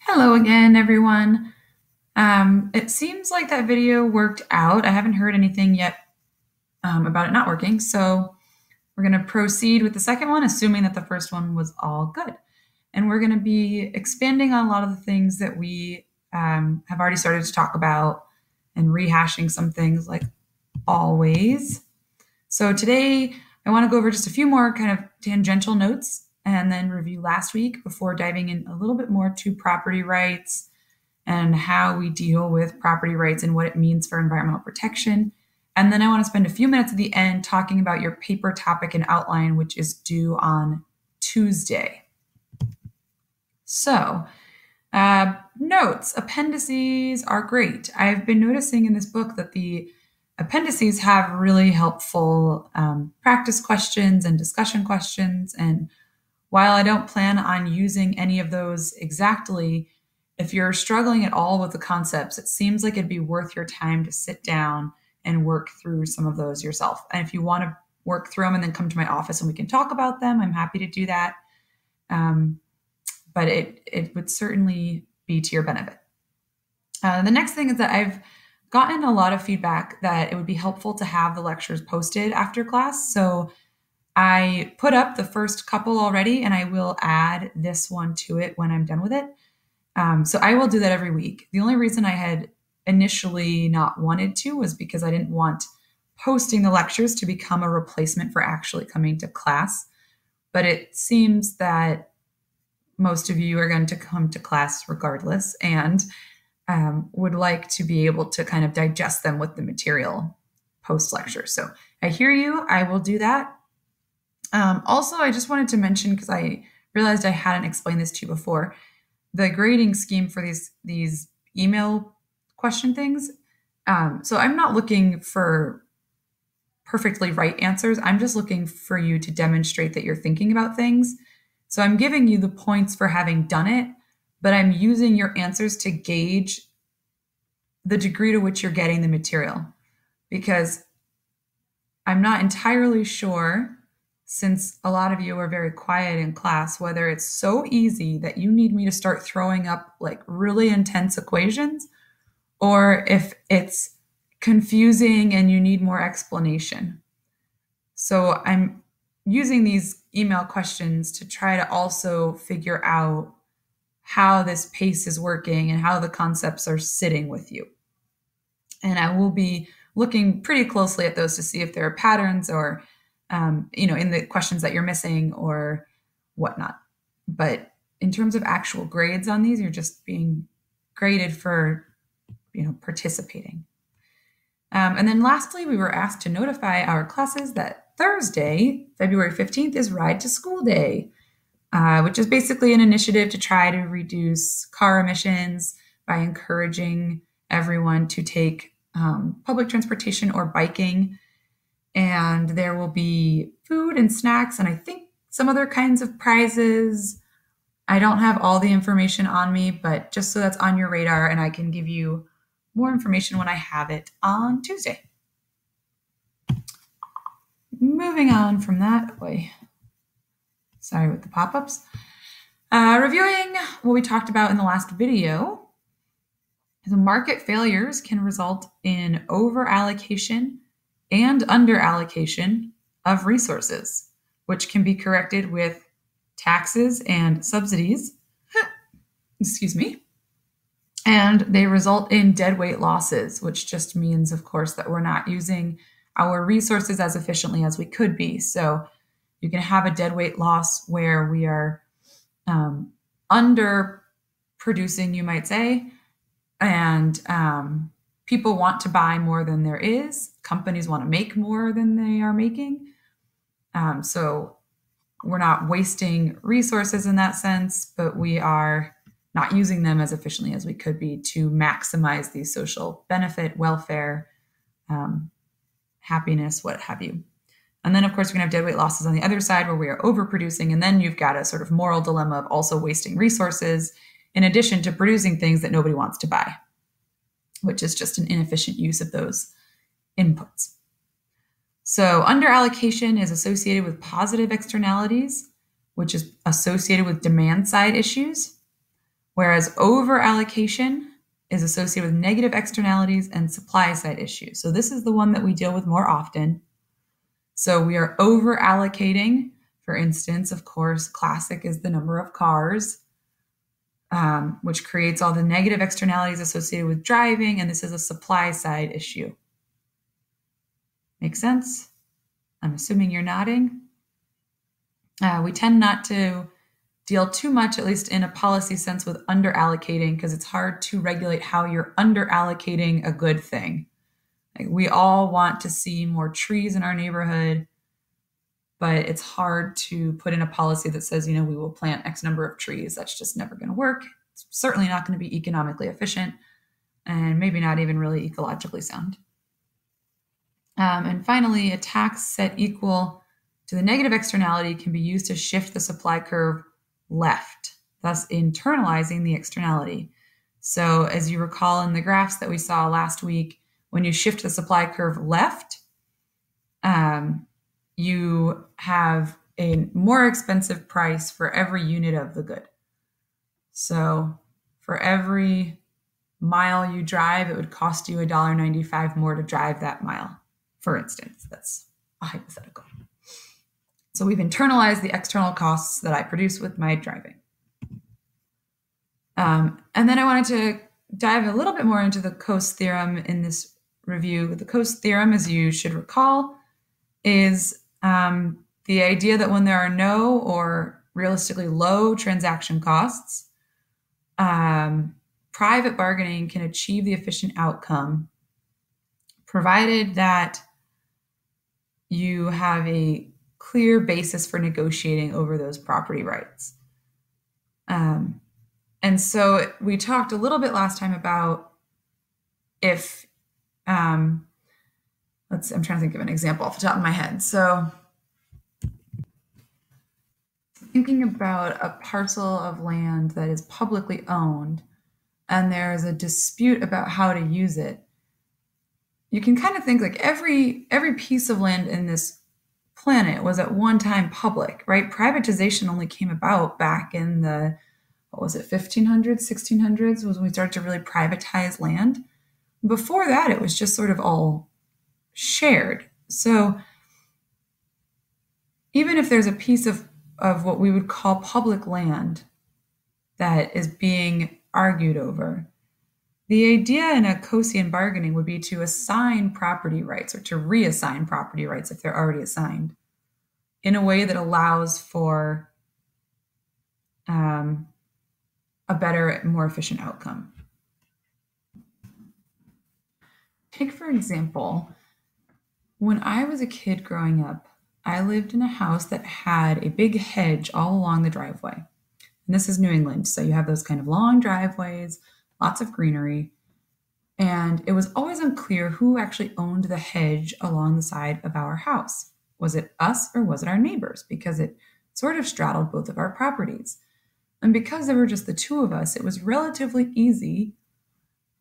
Hello again, everyone. It seems like that video worked out. I haven't heard anything yet about it not working, so we're going to proceed with the second one, assuming that the first one was all good. And we're going to be expanding on a lot of the things that we have already started to talk about and rehashing some things like always. So today, I want to go over just a few more kind of tangential notes and then review last week before diving in a little bit more to property rights and how we deal with property rights and what it means for environmental protection. And then I want to spend a few minutes at the end talking about your paper topic and outline, which is due on Tuesday. So, notes, appendices are great. I've been noticing in this book that the appendices have really helpful practice questions and discussion questions. And while I don't plan on using any of those exactly, if you're struggling at all with the concepts, it seems like it'd be worth your time to sit down and work through some of those yourself. And if you want to work through them and then come to my office and we can talk about them, I'm happy to do that. But it would certainly be to your benefit. The next thing is that I've gotten a lot of feedback that it would be helpful to have the lectures posted after class. So I put up the first couple already, and I will add this one to it when I'm done with it. So I will do that every week. The only reason I had initially not wanted to was because I didn't want posting the lectures to become a replacement for actually coming to class. But it seems that most of you are going to come to class regardless and would like to be able to kind of digest them with the material post-lecture. So I hear you. I will do that. Also, I just wanted to mention, because I realized I hadn't explained this to you before, the grading scheme for these email question things. So I'm not looking for perfectly right answers. I'm just looking for you to demonstrate that you're thinking about things. So I'm giving you the points for having done it, but I'm using your answers to gauge the degree to which you're getting the material, because I'm not entirely sure, since a lot of you are very quiet in class, whether it's so easy that you need me to start throwing up like really intense equations, or if it's confusing and you need more explanation. So I'm using these email questions to try to also figure out how this pace is working and how the concepts are sitting with you. And I will be looking pretty closely at those to see if there are patterns or in the questions that you're missing or whatnot. But in terms of actual grades on these, you're just being graded for, participating. And then lastly, we were asked to notify our classes that Thursday, February 15th, is Ride to School Day, which is basically an initiative to try to reduce car emissions by encouraging everyone to take public transportation or biking. And there will be food and snacks, and I think some other kinds of prizes. I don't have all the information on me, but just so that's on your radar, and I can give you more information when I have it on Tuesday. Moving on from that, sorry with the pop-ups. Reviewing what we talked about in the last video, the market failures can result in over-allocation and under-allocation of resources, which can be corrected with taxes and subsidies. Excuse me. And they result in deadweight losses, which just means, of course, that we're not using our resources as efficiently as we could be. So you can have a deadweight loss where we are under producing, you might say, and people want to buy more than there is. Companies want to make more than they are making. So we're not wasting resources in that sense, but we are not using them as efficiently as we could be to maximize the social benefit, welfare, happiness, what have you. And then, of course, we're going to have deadweight losses on the other side where we are overproducing. And then you've got a sort of moral dilemma of also wasting resources in addition to producing things that nobody wants to buy, which is just an inefficient use of those inputs. So underallocation is associated with positive externalities, which is associated with demand side issues, whereas over allocation is associated with negative externalities and supply side issues. So this is the one that we deal with more often. So we are over allocating. For instance, of course, classic is the number of cars, which creates all the negative externalities associated with driving, and this is a supply side issue. Make sense? I'm assuming you're nodding. We tend not to deal too much, at least in a policy sense, with under allocating because it's hard to regulate how you're under allocating a good thing. Like, we all want to see more trees in our neighborhood, but it's hard to put in a policy that says, we will plant X number of trees. That's just never going to work. It's certainly not going to be economically efficient and maybe not even really ecologically sound. And finally, a tax set equal to the negative externality can be used to shift the supply curve left, thus internalizing the externality. So as you recall in the graphs that we saw last week, when you shift the supply curve left, you have a more expensive price for every unit of the good. So for every mile you drive, it would cost you $1.95 more to drive that mile, for instance. That's a hypothetical. So we've internalized the external costs that I produce with my driving. And then I wanted to dive a little bit more into the Coase theorem in this review. The Coase theorem, as you should recall, is the idea that when there are no or realistically low transaction costs, private bargaining can achieve the efficient outcome, provided that you have a clear basis for negotiating over those property rights. And so we talked a little bit last time about if, I'm trying to think of an example off the top of my head. So thinking about a parcel of land that is publicly owned and there's a dispute about how to use it, you can kind of think like every piece of land in this planet was at one time public, right? Privatization only came about back in the, 1500s, 1600s was when we started to really privatize land. Before that, it was just sort of all shared. So even if there's a piece of what we would call public land that is being argued over, the idea in a Coasean bargaining would be to assign property rights or to reassign property rights if they're already assigned in a way that allows for a better, more efficient outcome. Take, for example, when I was a kid growing up, I lived in a house that had a big hedge all along the driveway. And this is New England, so you have those kind of long driveways, lots of greenery. And it was always unclear who actually owned the hedge along the side of our house. Was it us or was it our neighbors? Because it sort of straddled both of our properties. And because there were just the two of us, it was relatively easy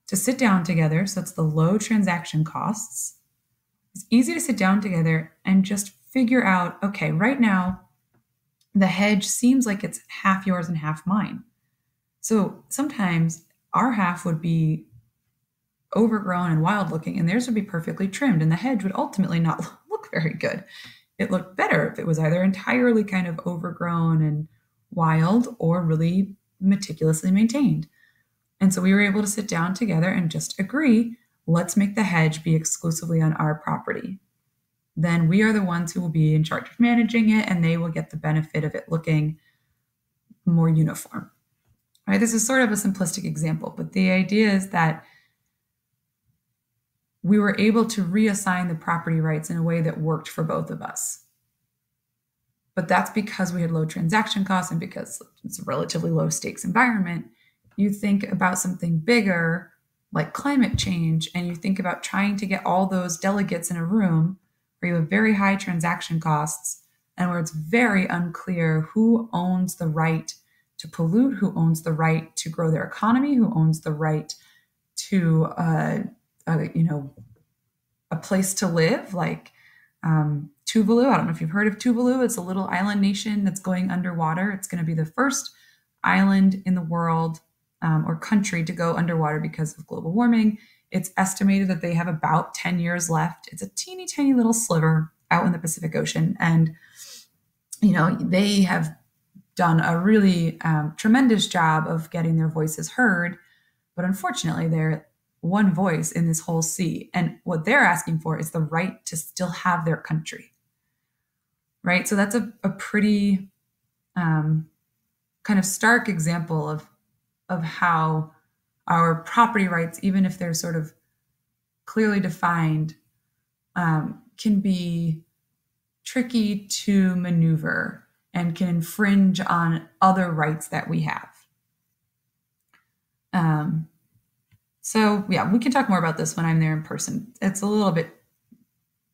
to sit down together. So it's the low transaction costs. It's easy to sit down together and just figure out, okay, right now, the hedge seems like it's half yours and half mine. So sometimes our half would be overgrown and wild looking, and theirs would be perfectly trimmed, and the hedge would ultimately not look very good. It looked better if it was either entirely kind of overgrown and wild or really meticulously maintained. And so we were able to sit down together and just agree, let's make the hedge be exclusively on our property. Then we are the ones who will be in charge of managing it, and they will get the benefit of it looking more uniform. Right? This is sort of a simplistic example, but the idea is that we were able to reassign the property rights in a way that worked for both of us. But that's because we had low transaction costs and because it's a relatively low stakes environment. You think about something bigger like climate change, and you think about trying to get all those delegates in a room where you have very high transaction costs and where it's very unclear who owns the right to pollute, who owns the right to grow their economy, who owns the right to a place to live, like Tuvalu. I don't know if you've heard of Tuvalu. It's a little island nation that's going underwater. It's going to be the first island in the world or country to go underwater because of global warming. It's estimated that they have about 10 years left. It's a teeny tiny little sliver out in the Pacific Ocean. And, they have done a really tremendous job of getting their voices heard. But unfortunately, they're one voice in this whole sea. And what they're asking for is the right to still have their country. Right? So that's a pretty kind of stark example of how our property rights, even if they're sort of clearly defined, can be tricky to maneuver and can infringe on other rights that we have. So yeah, we can talk more about this when I'm there in person. It's a little bit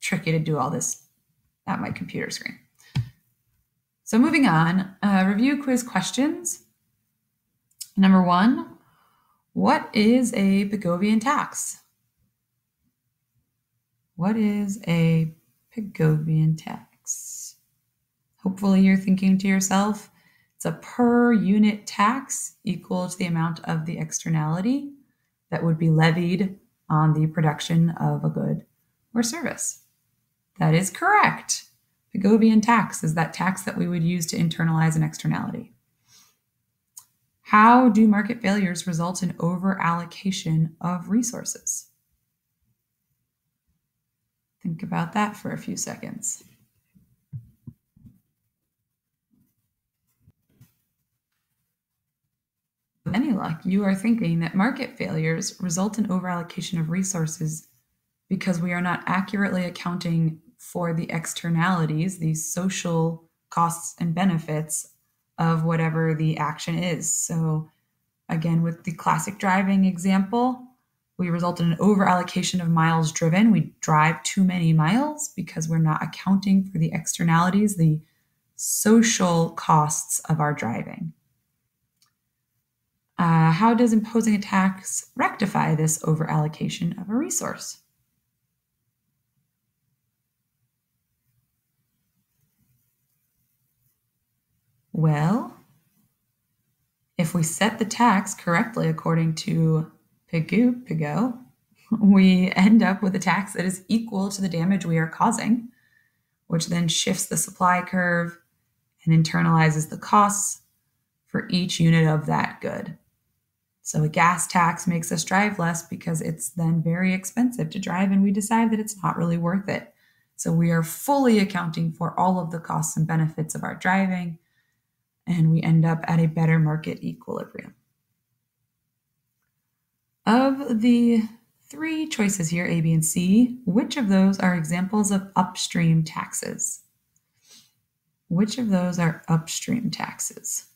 tricky to do all this at my computer screen. So moving on, review quiz questions. Number 1, what is a Pigovian tax? What is a Pigovian tax? Hopefully you're thinking to yourself, it's a per unit tax equal to the amount of the externality that would be levied on the production of a good or service. That is correct. Pigovian tax is that tax that we would use to internalize an externality. How do market failures result in over-allocation of resources? Think about that for a few seconds. With any luck, you are thinking that market failures result in over-allocation of resources because we are not accurately accounting for the externalities, these social costs and benefits of whatever the action is. So again, with the classic driving example, we result in an over-allocation of miles driven. We drive too many miles because we're not accounting for the externalities, the social costs of our driving. How does imposing a tax rectify this over-allocation of a resource? Well, if we set the tax correctly according to Pigot, we end up with a tax that is equal to the damage we are causing, which then shifts the supply curve and internalizes the costs for each unit of that good. So a gas tax makes us drive less because it's then very expensive to drive, and we decide that it's not really worth it. So we are fully accounting for all of the costs and benefits of our driving, and we end up at a better market equilibrium. Of the 3 choices here, A, B, and C, which of those are examples of upstream taxes? Which of those are upstream taxes?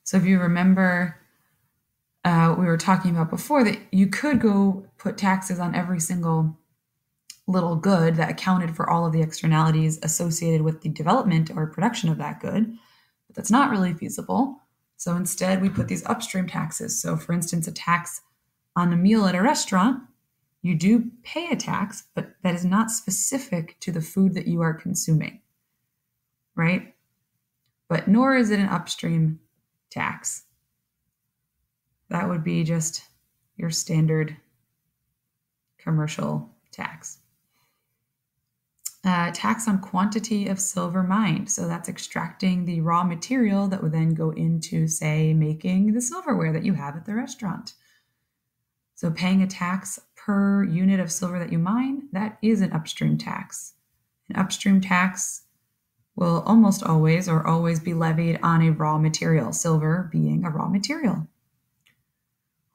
So if you remember, we were talking about before that you could go put taxes on every single little good that accounted for all of the externalities associated with the development or production of that good, but that's not really feasible. So instead, we put these upstream taxes. So for instance, a tax on a meal at a restaurant, you do pay a tax, but that is not specific to the food that you are consuming, right? But nor is it an upstream tax. That would be just your standard commercial tax. Tax on quantity of silver mined. So that's extracting the raw material that would then go into, say, making the silverware that you have at the restaurant. So paying a tax per unit of silver that you mine, that is an upstream tax. An upstream tax will almost always or always be levied on a raw material, silver being a raw material.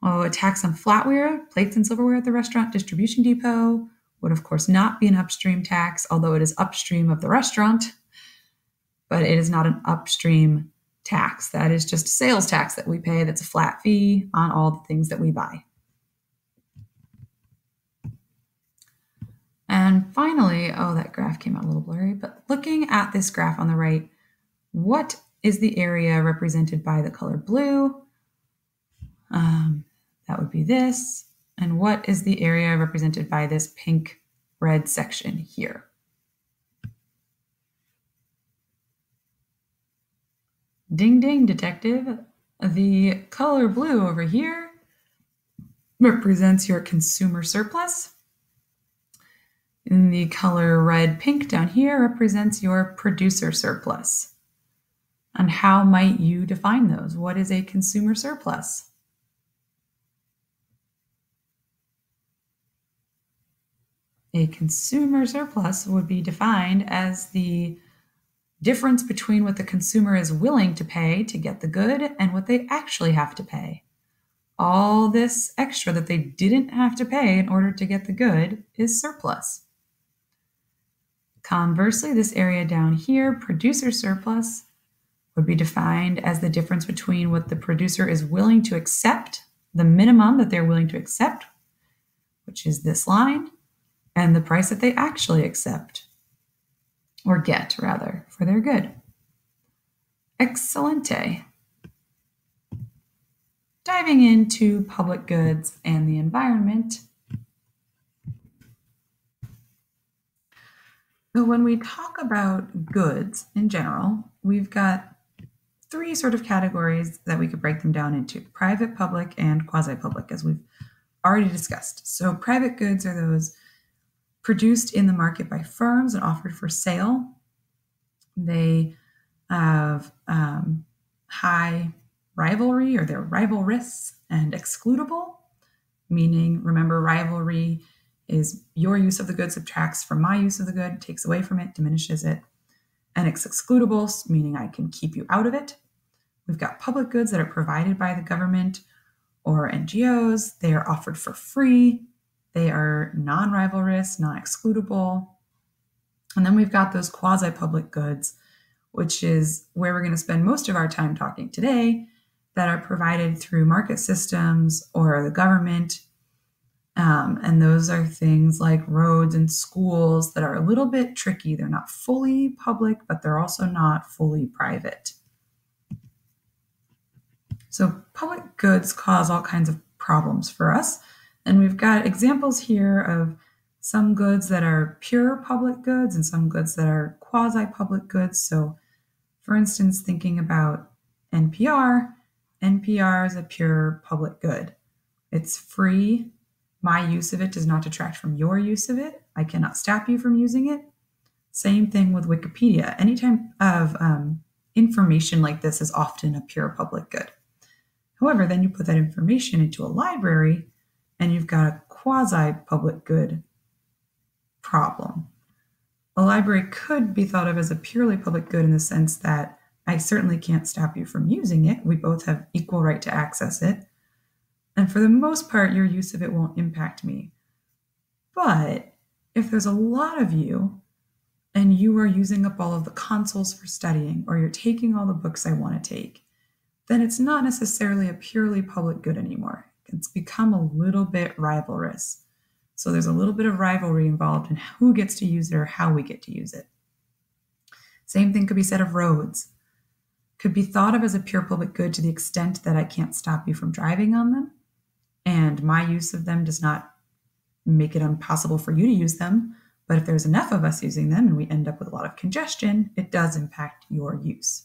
Oh, a tax on flatware, plates and silverware at the restaurant distribution depot would of course not be an upstream tax, although it is upstream of the restaurant, but it is not an upstream tax. That is just a sales tax that we pay that's a flat fee on all the things that we buy. And finally, that graph came out a little blurry, but looking at this graph on the right, what is the area represented by the color blue? That would be this. And what is the area represented by this pink red section here. Ding ding, detective. The color blue over here represents your consumer surplus. And the color red pink down here represents your producer surplus. And how might you define those? What is a consumer surplus? A consumer surplus would be defined as the difference between what the consumer is willing to pay to get the good and what they actually have to pay. All this extra that they didn't have to pay in order to get the good is surplus. Conversely, this area down here, producer surplus, would be defined as the difference between what the producer is willing to accept, the minimum that they're willing to accept, which is this line, and the price that they actually accept, or get rather, for their good. Excelente. Diving into public goods and the environment. So when we talk about goods in general, we've got three sort of categories that we could break them down into: private, public, and quasi-public, as we've already discussed. So private goods are those produced in the market by firms and offered for sale. They have high rivalry, or they're rivalrous and excludable, meaning, remember, rivalry is your use of the good subtracts from my use of the good, takes away from it, diminishes it. And it's excludable, meaning I can keep you out of it. We've got public goods that are provided by the government or NGOs. They are offered for free. They are non-rivalrous, non-excludable. And then we've got those quasi-public goods, which is where we're going to spend most of our time talking today, that are provided through market systems or the government. And those are things like roads and schools that are a little bit tricky. They're not fully public, but they're also not fully private. So public goods cause all kinds of problems for us. And we've got examples here of some goods that are pure public goods and some goods that are quasi-public goods. So for instance, thinking about NPR, NPR is a pure public good. It's free. My use of it does not detract from your use of it. I cannot stop you from using it. Same thing with Wikipedia. Any type of information like this is often a pure public good. However, then you put that information into a library and you've got a quasi-public good problem. A library could be thought of as a purely public good in the sense that I certainly can't stop you from using it. We both have equal right to access it. And for the most part, your use of it won't impact me. But if there's a lot of you and you are using up all of the consoles for studying, or you're taking all the books I want to take, then it's not necessarily a purely public good anymore. It's become a little bit rivalrous. So there's a little bit of rivalry involved in who gets to use it or how we get to use it. Same thing could be said of roads. Could be thought of as a pure public good to the extent that I can't stop you from driving on them, and my use of them does not make it impossible for you to use them. But if there's enough of us using them and we end up with a lot of congestion, it does impact your use.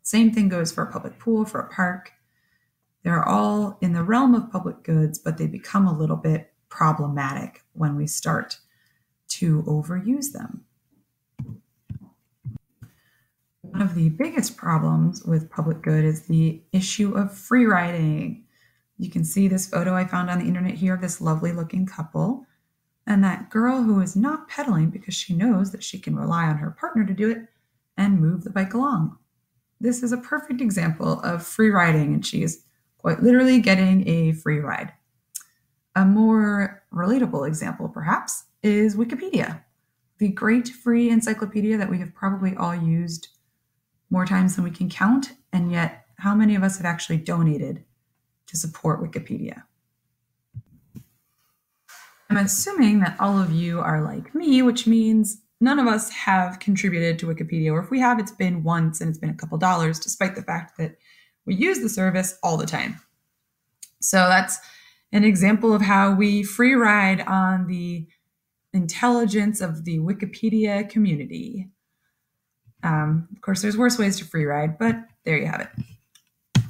Same thing goes for a public pool, for a park. They're all in the realm of public goods, but they become a little bit problematic when we start to overuse them. One of the biggest problems with public good is the issue of free riding. You can see this photo I found on the internet here of this lovely looking couple, and that girl who is not pedaling because she knows that she can rely on her partner to do it and move the bike along. This is a perfect example of free riding, and she is quite literally getting a free ride. A more relatable example, perhaps, is Wikipedia, the great free encyclopedia that we have probably all used more times than we can count, and yet how many of us have actually donated to support Wikipedia? I'm assuming that all of you are like me, which means none of us have contributed to Wikipedia, or if we have, it's been once and it's been a couple dollars, despite the fact that we use the service all the time. So that's an example of how we free ride on the intelligence of the Wikipedia community. Of course, there's worse ways to free ride, but there you have it.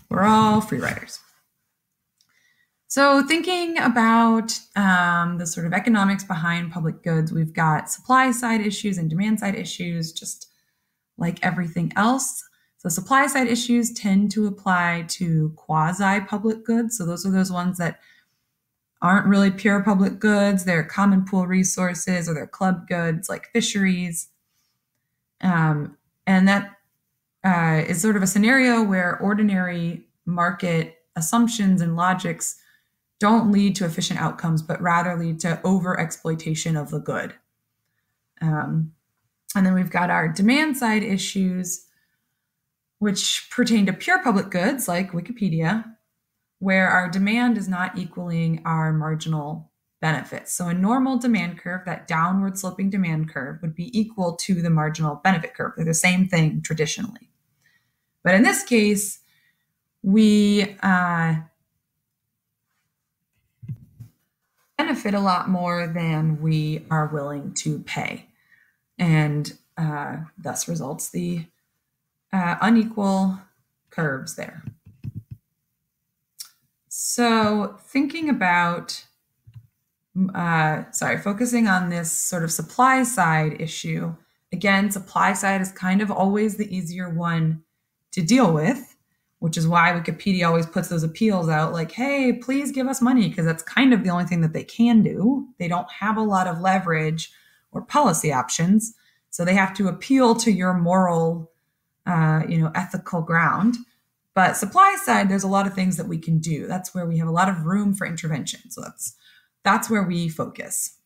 We're all free riders. So thinking about the sort of economics behind public goods, we've got supply side issues and demand side issues, just like everything else. So supply side issues tend to apply to quasi public goods. So those are those ones that aren't really pure public goods. They're common pool resources or they're club goods like fisheries. And that is sort of a scenario where ordinary market assumptions and logics don't lead to efficient outcomes, but rather lead to over exploitation of the good. And then we've got our demand side issues, which pertain to pure public goods like Wikipedia, where our demand is not equaling our marginal benefits. So a normal demand curve, that downward sloping demand curve, would be equal to the marginal benefit curve. They're the same thing traditionally. But in this case, we benefit a lot more than we are willing to pay. And thus results the unequal curves there. So thinking about, focusing on this sort of supply side issue, again, supply side is kind of always the easier one to deal with, which is why Wikipedia always puts those appeals out like, hey, please give us money, because that's kind of the only thing that they can do. They don't have a lot of leverage or policy options. So they have to appeal to your moral, ethical ground. But supply side, there's a lot of things that we can do. That's where we have a lot of room for intervention. So that's where we focus.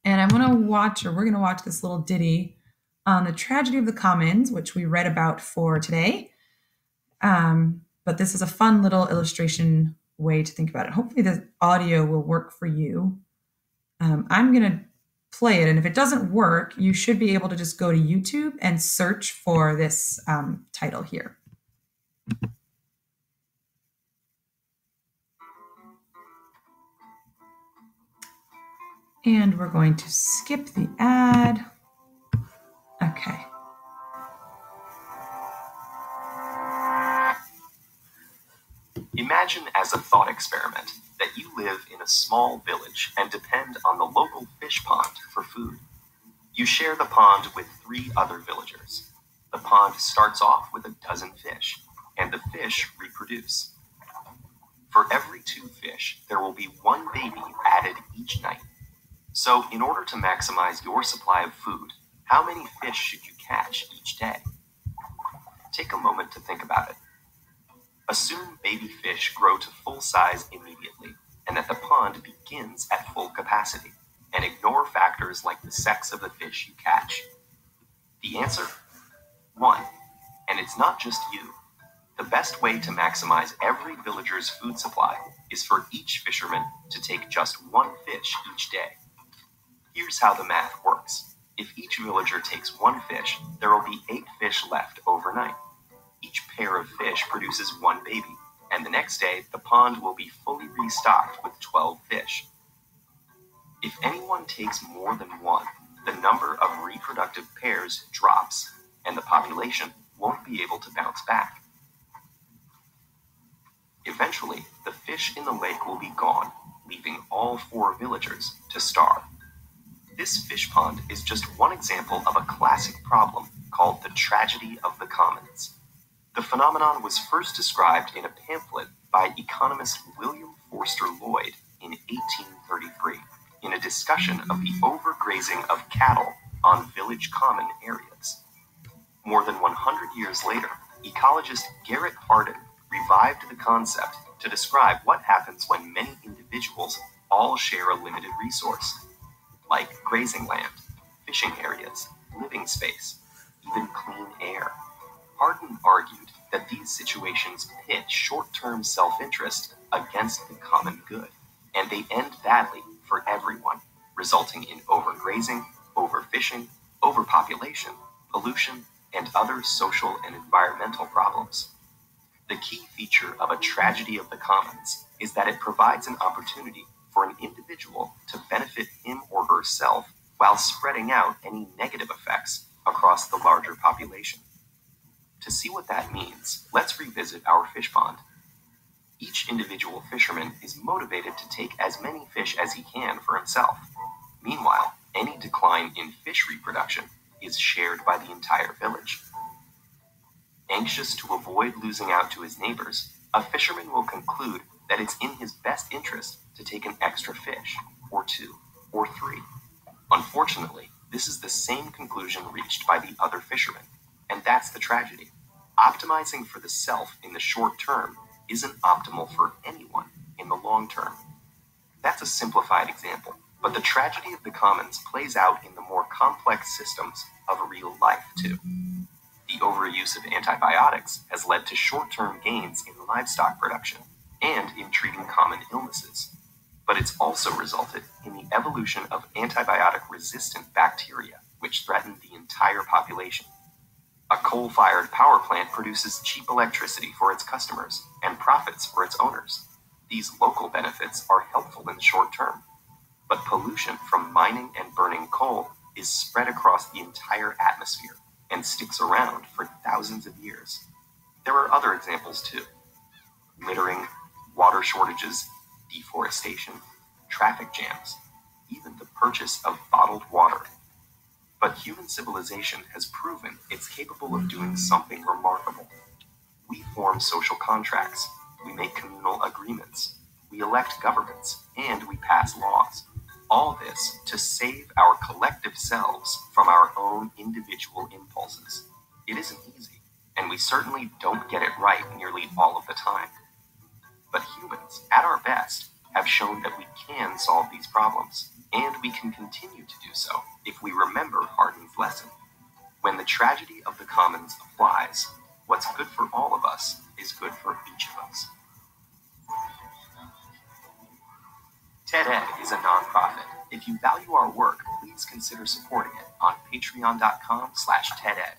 And we're going to watch this little ditty on the tragedy of the commons, which we read about for today. But this is a fun little illustration way to think about it. Hopefully the audio will work for you. I'm going to play it. And if it doesn't work, you should be able to just go to YouTube and search for this title here. And we're going to skip the ad. Okay. Imagine as a thought experiment that you live in a small village and depend on the local fish pond for food. You share the pond with 3 other villagers. The pond starts off with a dozen fish, and the fish reproduce. For every 2 fish, there will be 1 baby added each night. So, in order to maximize your supply of food, how many fish should you catch each day? Take a moment to think about it. Assume baby fish grow to full size immediately, and that the pond begins at full capacity, and ignore factors like the sex of the fish you catch. The answer? 1. And it's not just you. The best way to maximize every villager's food supply is for each fisherman to take just 1 fish each day. Here's how the math works. If each villager takes 1 fish, there will be 8 fish left overnight. Each pair of fish produces 1 baby, and the next day the pond will be fully restocked with 12 fish. If anyone takes more than 1, the number of reproductive pairs drops, and the population won't be able to bounce back. Eventually, the fish in the lake will be gone, leaving all 4 villagers to starve. This fish pond is just one example of a classic problem called the tragedy of the commons. The phenomenon was first described in a pamphlet by economist William Forster Lloyd in 1833 in a discussion of the overgrazing of cattle on village common areas. More than 100 years later, ecologist Garrett Hardin revived the concept to describe what happens when many individuals all share a limited resource, like grazing land, fishing areas, living space, even clean air. Hardin argued that these situations pit short-term self-interest against the common good, and they end badly for everyone, resulting in overgrazing, overfishing, overpopulation, pollution, and other social and environmental problems. The key feature of a tragedy of the commons is that it provides an opportunity for an individual to benefit him or herself while spreading out any negative effects across the larger population. To see what that means, let's revisit our fish pond. Each individual fisherman is motivated to take as many fish as he can for himself. Meanwhile, any decline in fish reproduction is shared by the entire village. Anxious to avoid losing out to his neighbors, a fisherman will conclude that it's in his best interest to take an extra fish, or 2, or 3. Unfortunately, this is the same conclusion reached by the other fishermen, and that's the tragedy. Optimizing for the self in the short term isn't optimal for anyone in the long term. That's a simplified example, but the tragedy of the commons plays out in the more complex systems of real life too. The overuse of antibiotics has led to short-term gains in livestock production and in treating common illnesses, but it's also resulted in the evolution of antibiotic-resistant bacteria, which threaten the entire population. A coal-fired power plant produces cheap electricity for its customers and profits for its owners. These local benefits are helpful in the short term, but pollution from mining and burning coal is spread across the entire atmosphere and sticks around for thousands of years. There are other examples too. Littering, water shortages, deforestation, traffic jams, even the purchase of bottled water. But human civilization has proven it's capable of doing something remarkable. We form social contracts, we make communal agreements, we elect governments, and we pass laws. All this to save our collective selves from our own individual impulses. It isn't easy, and we certainly don't get it right nearly all of the time. But humans, at our best, have shown that we can solve these problems, and we can continue to do so if we remember Hardin's lesson. When the tragedy of the commons applies, what's good for all of us is good for each of us. TED-Ed is a nonprofit. If you value our work, please consider supporting it on patreon.com/TEDEd.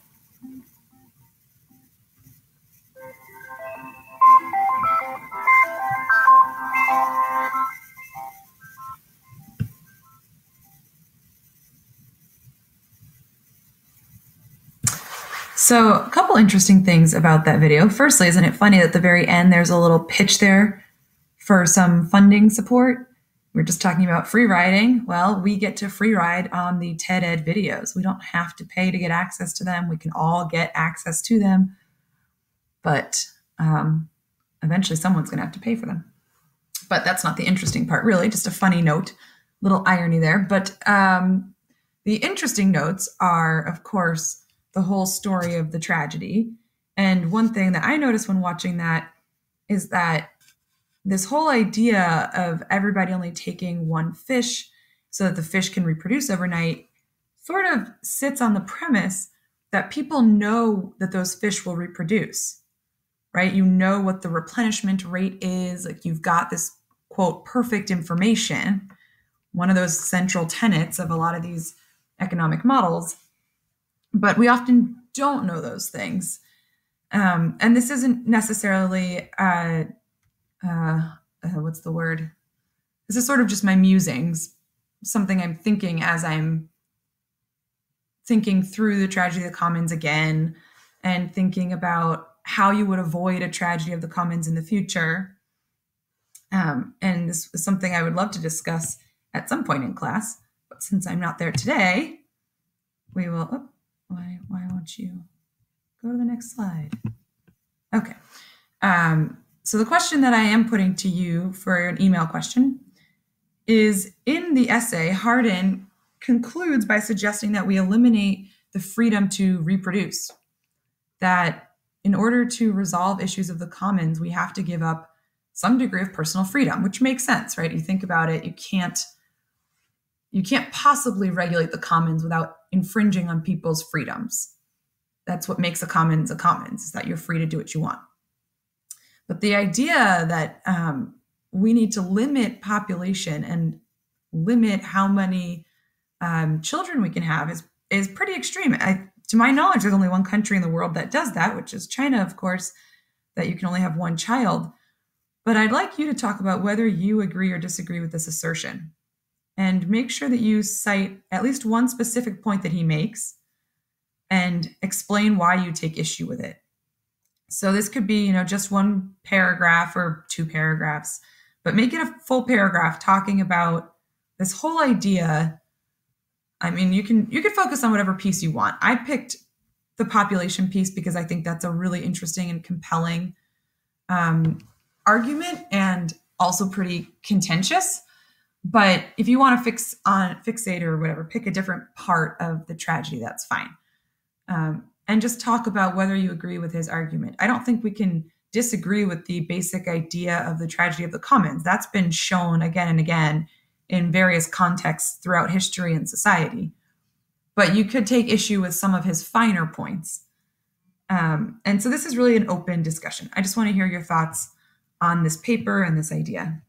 So a couple interesting things about that video. Firstly, isn't it funny that at the very end there's a little pitch there for some funding support? We're just talking about free riding. Well, we get to free ride on the TED-Ed videos. We don't have to pay to get access to them. We can all get access to them. But eventually someone's going to have to pay for them. But that's not the interesting part, really. Just a funny note, little irony there. But the interesting notes are, of course, the whole story of the tragedy. And one thing that I noticed when watching that is that this whole idea of everybody only taking one fish so that the fish can reproduce overnight sort of sits on the premise that people know that those fish will reproduce, right? You know what the replenishment rate is. Like, you've got this, quote, perfect information, one of those central tenets of a lot of these economic models. But we often don't know those things. And this isn't necessarily, what's the word? This is sort of just my musings, something I'm thinking as I'm thinking through the tragedy of the commons again and thinking about how you would avoid a tragedy of the commons in the future. And this is something I would love to discuss at some point in class. But since I'm not there today, we will... Why won't you go to the next slide? Okay. So the question that I am putting to you for an email question is, in the essay, Hardin concludes by suggesting that we eliminate the freedom to reproduce, that in order to resolve issues of the commons, we have to give up some degree of personal freedom, which makes sense, right? You think about it, you can't possibly regulate the commons without infringing on people's freedoms. That's what makes a commons, is that you're free to do what you want. But the idea that we need to limit population and limit how many children we can have is pretty extreme. To my knowledge, there's only one country in the world that does that, which is China, of course, that you can only have one child. But I'd like you to talk about whether you agree or disagree with this assertion. And make sure that you cite at least one specific point that he makes and explain why you take issue with it. So this could be, just one paragraph or 2 paragraphs, but make it a full paragraph talking about this whole idea. I mean, you can focus on whatever piece you want. I picked the population piece because I think that's a really interesting and compelling argument, and also pretty contentious. But if you want to fixate or whatever, pick a different part of the tragedy, that's fine. And just talk about whether you agree with his argument. I don't think we can disagree with the basic idea of the tragedy of the commons. That's been shown again and again in various contexts throughout history and society. But you could take issue with some of his finer points. And so this is really an open discussion. I just want to hear your thoughts on this paper and this idea.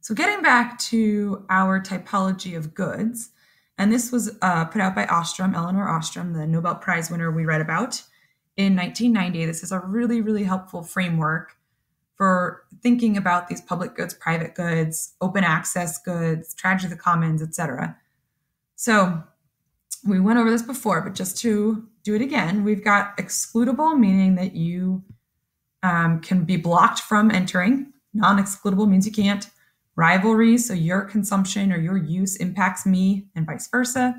So getting back to our typology of goods, and this was put out by Ostrom, Elinor Ostrom, the Nobel Prize winner we read about in 1990. This is a really, really helpful framework for thinking about these public goods, private goods, open access goods, tragedy of the commons, etc. So we went over this before, but just to do it again, we've got excludable, meaning that you can be blocked from entering. Non-excludable means you can't. Rivalry, so your consumption or your use impacts me and vice versa.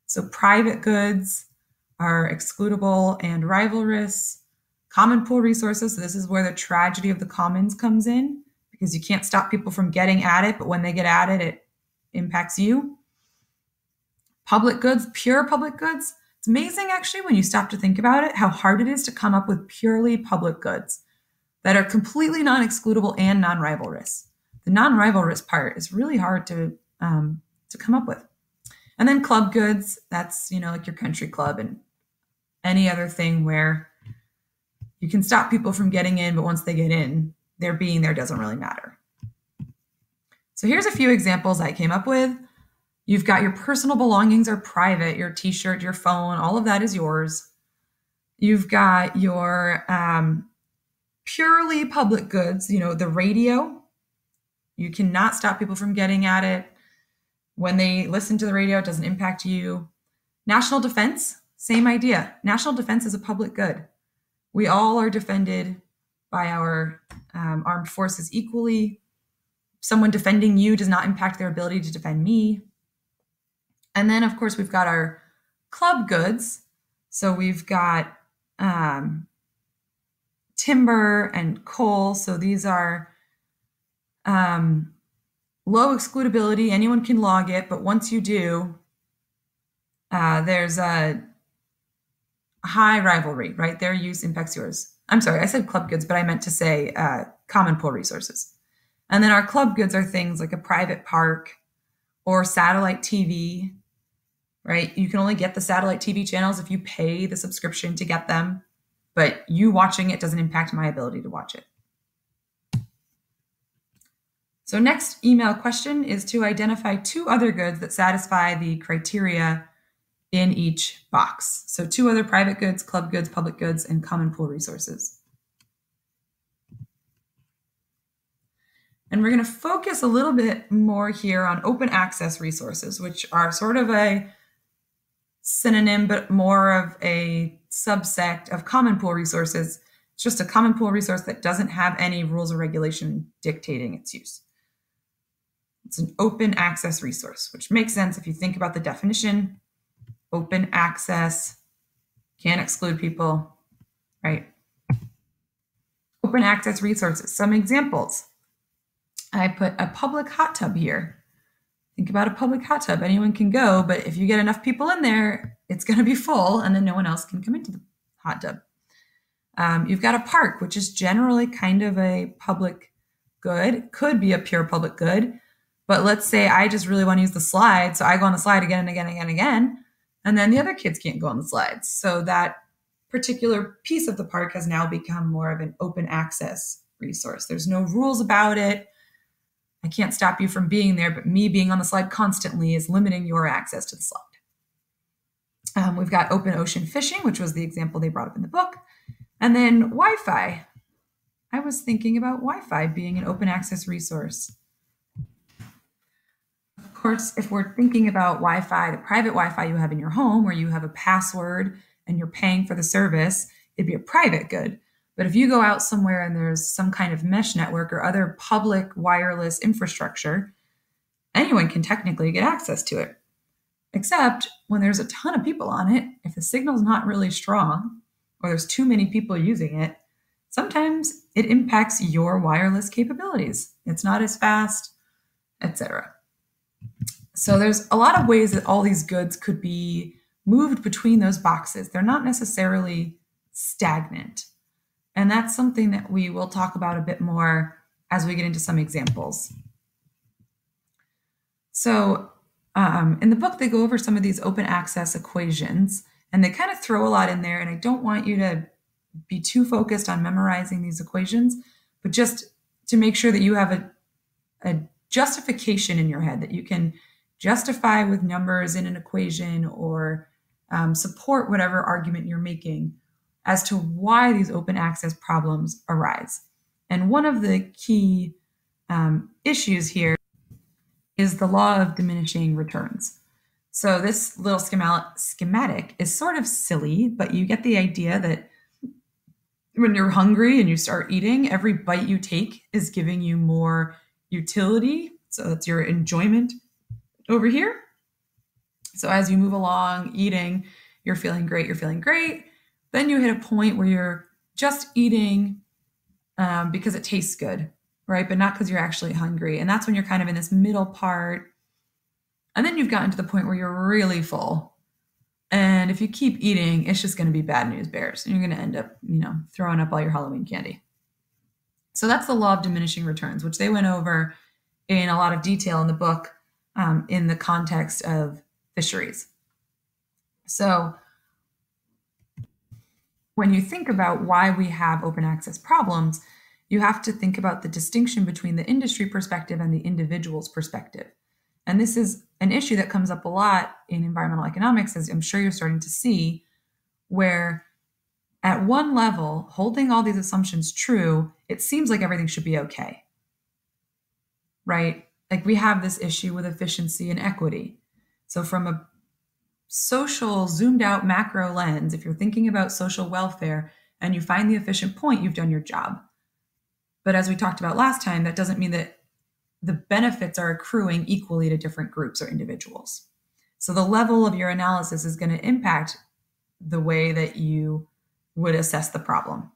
So private goods are excludable and rivalrous. Common pool resources, so this is where the tragedy of the commons comes in, because you can't stop people from getting at it, but when they get at it, it impacts you. Public goods, pure public goods. It's amazing, actually, when you stop to think about it, how hard it is to come up with purely public goods that are completely non-excludable and non-rivalrous. The non-rivalrous part is really hard to come up with. And then club goods, that's, like your country club and any other thing where you can stop people from getting in, but once they get in, their being there doesn't really matter. So here's a few examples I came up with. You've got your personal belongings are private, your t-shirt, your phone, all of that is yours. You've got your purely public goods, the radio. You cannot stop people from getting at it. When they listen to the radio, it doesn't impact you. National defense, same idea. National defense is a public good. We all are defended by our armed forces equally. Someone defending you does not impact their ability to defend me. And then, of course, we've got our club goods. So we've got timber and coal. So these are low excludability. Anyone can log it, but once you do, there's a high rivalry, right? Their use impacts yours. I'm sorry, I said club goods, but I meant to say common pool resources. And then our club goods are things like a private park or satellite TV, right? You can only get the satellite TV channels if you pay the subscription to get them, but you watching it doesn't impact my ability to watch it. So next email question is to identify 2 other goods that satisfy the criteria in each box. So 2 other private goods, club goods, public goods, and common pool resources. And we're going to focus a little bit more here on open access resources, which are sort of a synonym, but more of a subsect of common pool resources. It's just a common pool resource that doesn't have any rules or regulation dictating its use. It's an open access resource, which makes sense if you think about the definition. Open access, can't exclude people, right? Open access resources, some examples. I put a public hot tub here. Think about a public hot tub. Anyone can go, but if you get enough people in there, it's going to be full and then no one else can come into the hot tub. You've got a park, which is generally kind of a public good, could be a pure public good. But let's say I just really want to use the slide. So I go on the slide again and again and again and again. And then the other kids can't go on the slides. So that particular piece of the park has now become more of an open access resource. There's no rules about it. I can't stop you from being there, but me being on the slide constantly is limiting your access to the slide. We've got open ocean fishing, which was the example they brought up in the book. And then Wi-Fi. I was thinking about Wi-Fi being an open access resource. Of course, if we're thinking about Wi-Fi, the private Wi-Fi you have in your home where you have a password and you're paying for the service, it'd be a private good. But if you go out somewhere and there's some kind of mesh network or other public wireless infrastructure, anyone can technically get access to it. Except when there's a ton of people on it, if the signal's not really strong or there's too many people using it, sometimes it impacts your wireless capabilities. It's not as fast, etc. So there's a lot of ways that all these goods could be moved between those boxes. They're not necessarily stagnant. And that's something that we will talk about a bit more as we get into some examples. So in the book, they go over some of these open access equations, and they kind of throw a lot in there. And I don't want you to be too focused on memorizing these equations, but just to make sure that you have a justification in your head that you can justify with numbers in an equation or support whatever argument you're making as to why these open access problems arise. And one of the key issues here is the law of diminishing returns. So this little schematic is sort of silly, but you get the idea that when you're hungry and you start eating, every bite you take is giving you more utility. So that's your enjoyment over here. So as you move along eating, you're feeling great, Then you hit a point where you're just eating because it tastes good, right? But not because you're actually hungry. And that's when you're kind of in this middle part. And then you've gotten to the point where you're really full. And if you keep eating, it's just going to be bad news bears. And you're going to end up, throwing up all your Halloween candy. So that's the law of diminishing returns, which they went over in a lot of detail in the book in the context of fisheries. So when you think about why we have open access problems, you have to think about the distinction between the industry perspective and the individual's perspective. And this is an issue that comes up a lot in environmental economics, as I'm sure you're starting to see, where at one level, holding all these assumptions true, it seems like everything should be okay, right? Like we have this issue with efficiency and equity. So from a social zoomed out macro lens, if you're thinking about social welfare and you find the efficient point, you've done your job. But as we talked about last time, that doesn't mean that the benefits are accruing equally to different groups or individuals. So the level of your analysis is going to impact the way that you would assess the problem.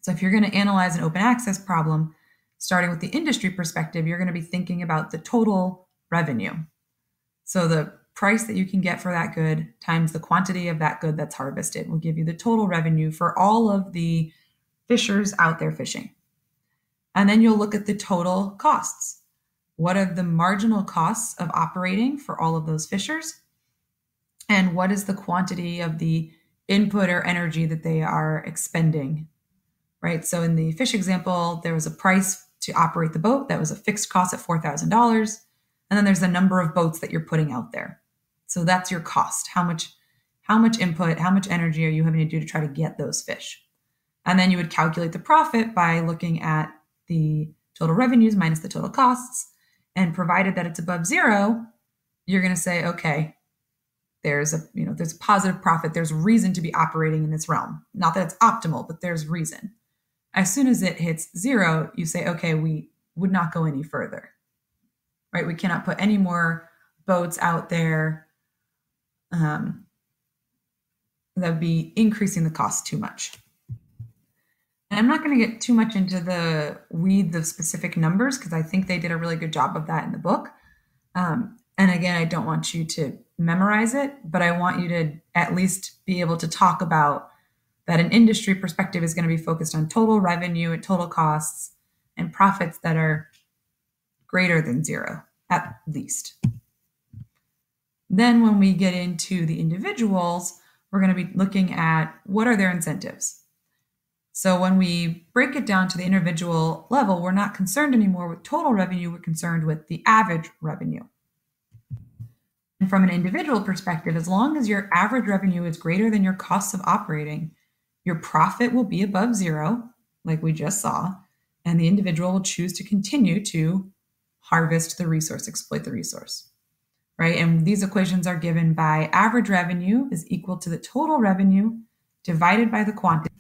So if you're going to analyze an open access problem, starting with the industry perspective, you're going to be thinking about the total revenue. So the price that you can get for that good times the quantity of that good that's harvested will give you the total revenue for all of the fishers out there fishing. And then you'll look at the total costs. What are the marginal costs of operating for all of those fishers? And what is the quantity of the input or energy that they are expending, right? So in the fish example, there was a price to operate the boat that was a fixed cost at $4,000. And then there's the number of boats that you're putting out there. So that's your cost. How much input, how much energy are you having to do to try to get those fish? And then you would calculate the profit by looking at the total revenues minus the total costs. And provided that it's above zero, you're going to say, okay, there's a positive profit. There's reason to be operating in this realm. Not that it's optimal, but there's reason. As soon as it hits zero, you say, okay, we would not go any further, right? We cannot put any more boats out there. That would be increasing the cost too much. And I'm not going to get too much into the weeds of specific numbers because I think they did a really good job of that in the book. And again, I don't want you to memorize it, but I want you to at least be able to talk about that an industry perspective is going to be focused on total revenue and total costs and profits that are greater than zero, at least. Then when we get into the individuals, we're going to be looking at what are their incentives. So when we break it down to the individual level, we're not concerned anymore with total revenue, we're concerned with the average revenue. And from an individual perspective, as long as your average revenue is greater than your costs of operating, your profit will be above zero like we just saw, and the individual will choose to continue to harvest the resource, exploit the resource, right? And these equations are given by average revenue is equal to the total revenue divided by the quantity,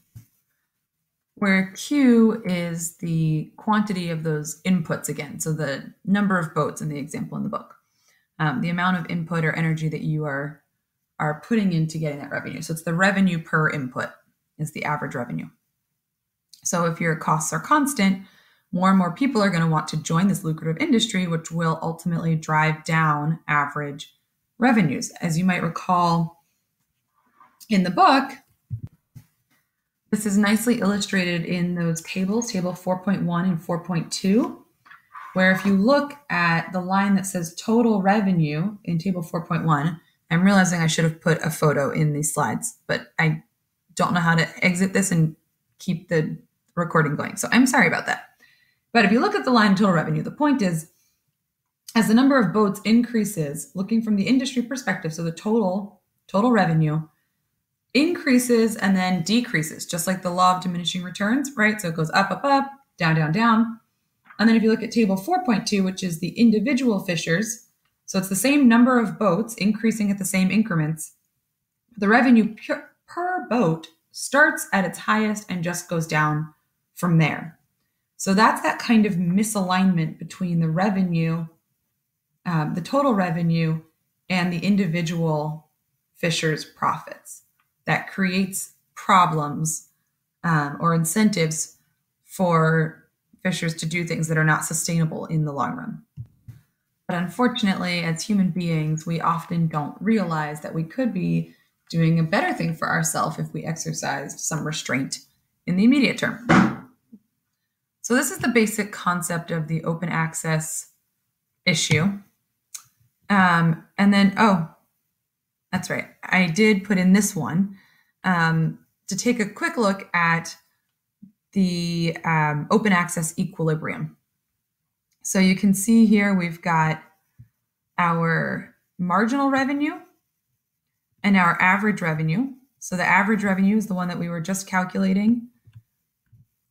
where Q is the quantity of those inputs again. So the number of boats in the example in the book, the amount of input or energy that you are putting into getting that revenue. So it's the revenue per input is the average revenue. So if your costs are constant, more and more people are going to want to join this lucrative industry, which will ultimately drive down average revenues. As you might recall in the book, this is nicely illustrated in those tables, table 4.1 and 4.2, where if you look at the line that says total revenue in table 4.1, I'm realizing I should have put a photo in these slides, but I don't know how to exit this and keep the recording going. So I'm sorry about that. But if you look at the line total revenue, the point is, as the number of boats increases, looking from the industry perspective, so the total revenue increases and then decreases, just like the law of diminishing returns, right? So it goes up, up, up, down, down, down. And then if you look at table 4.2, which is the individual fishers, so it's the same number of boats increasing at the same increments. The revenue per boat starts at its highest and just goes down from there. So that's that kind of misalignment between the revenue, the total revenue, and the individual fishers' profits that creates problems or incentives for fishers to do things that are not sustainable in the long run. But unfortunately, as human beings, we often don't realize that we could be doing a better thing for ourselves if we exercised some restraint in the immediate term. So this is the basic concept of the open access issue. And then, oh, that's right. I did put in this one to take a quick look at the open access equilibrium. So you can see here we've got our marginal revenue and our average revenue. So the average revenue is the one that we were just calculating.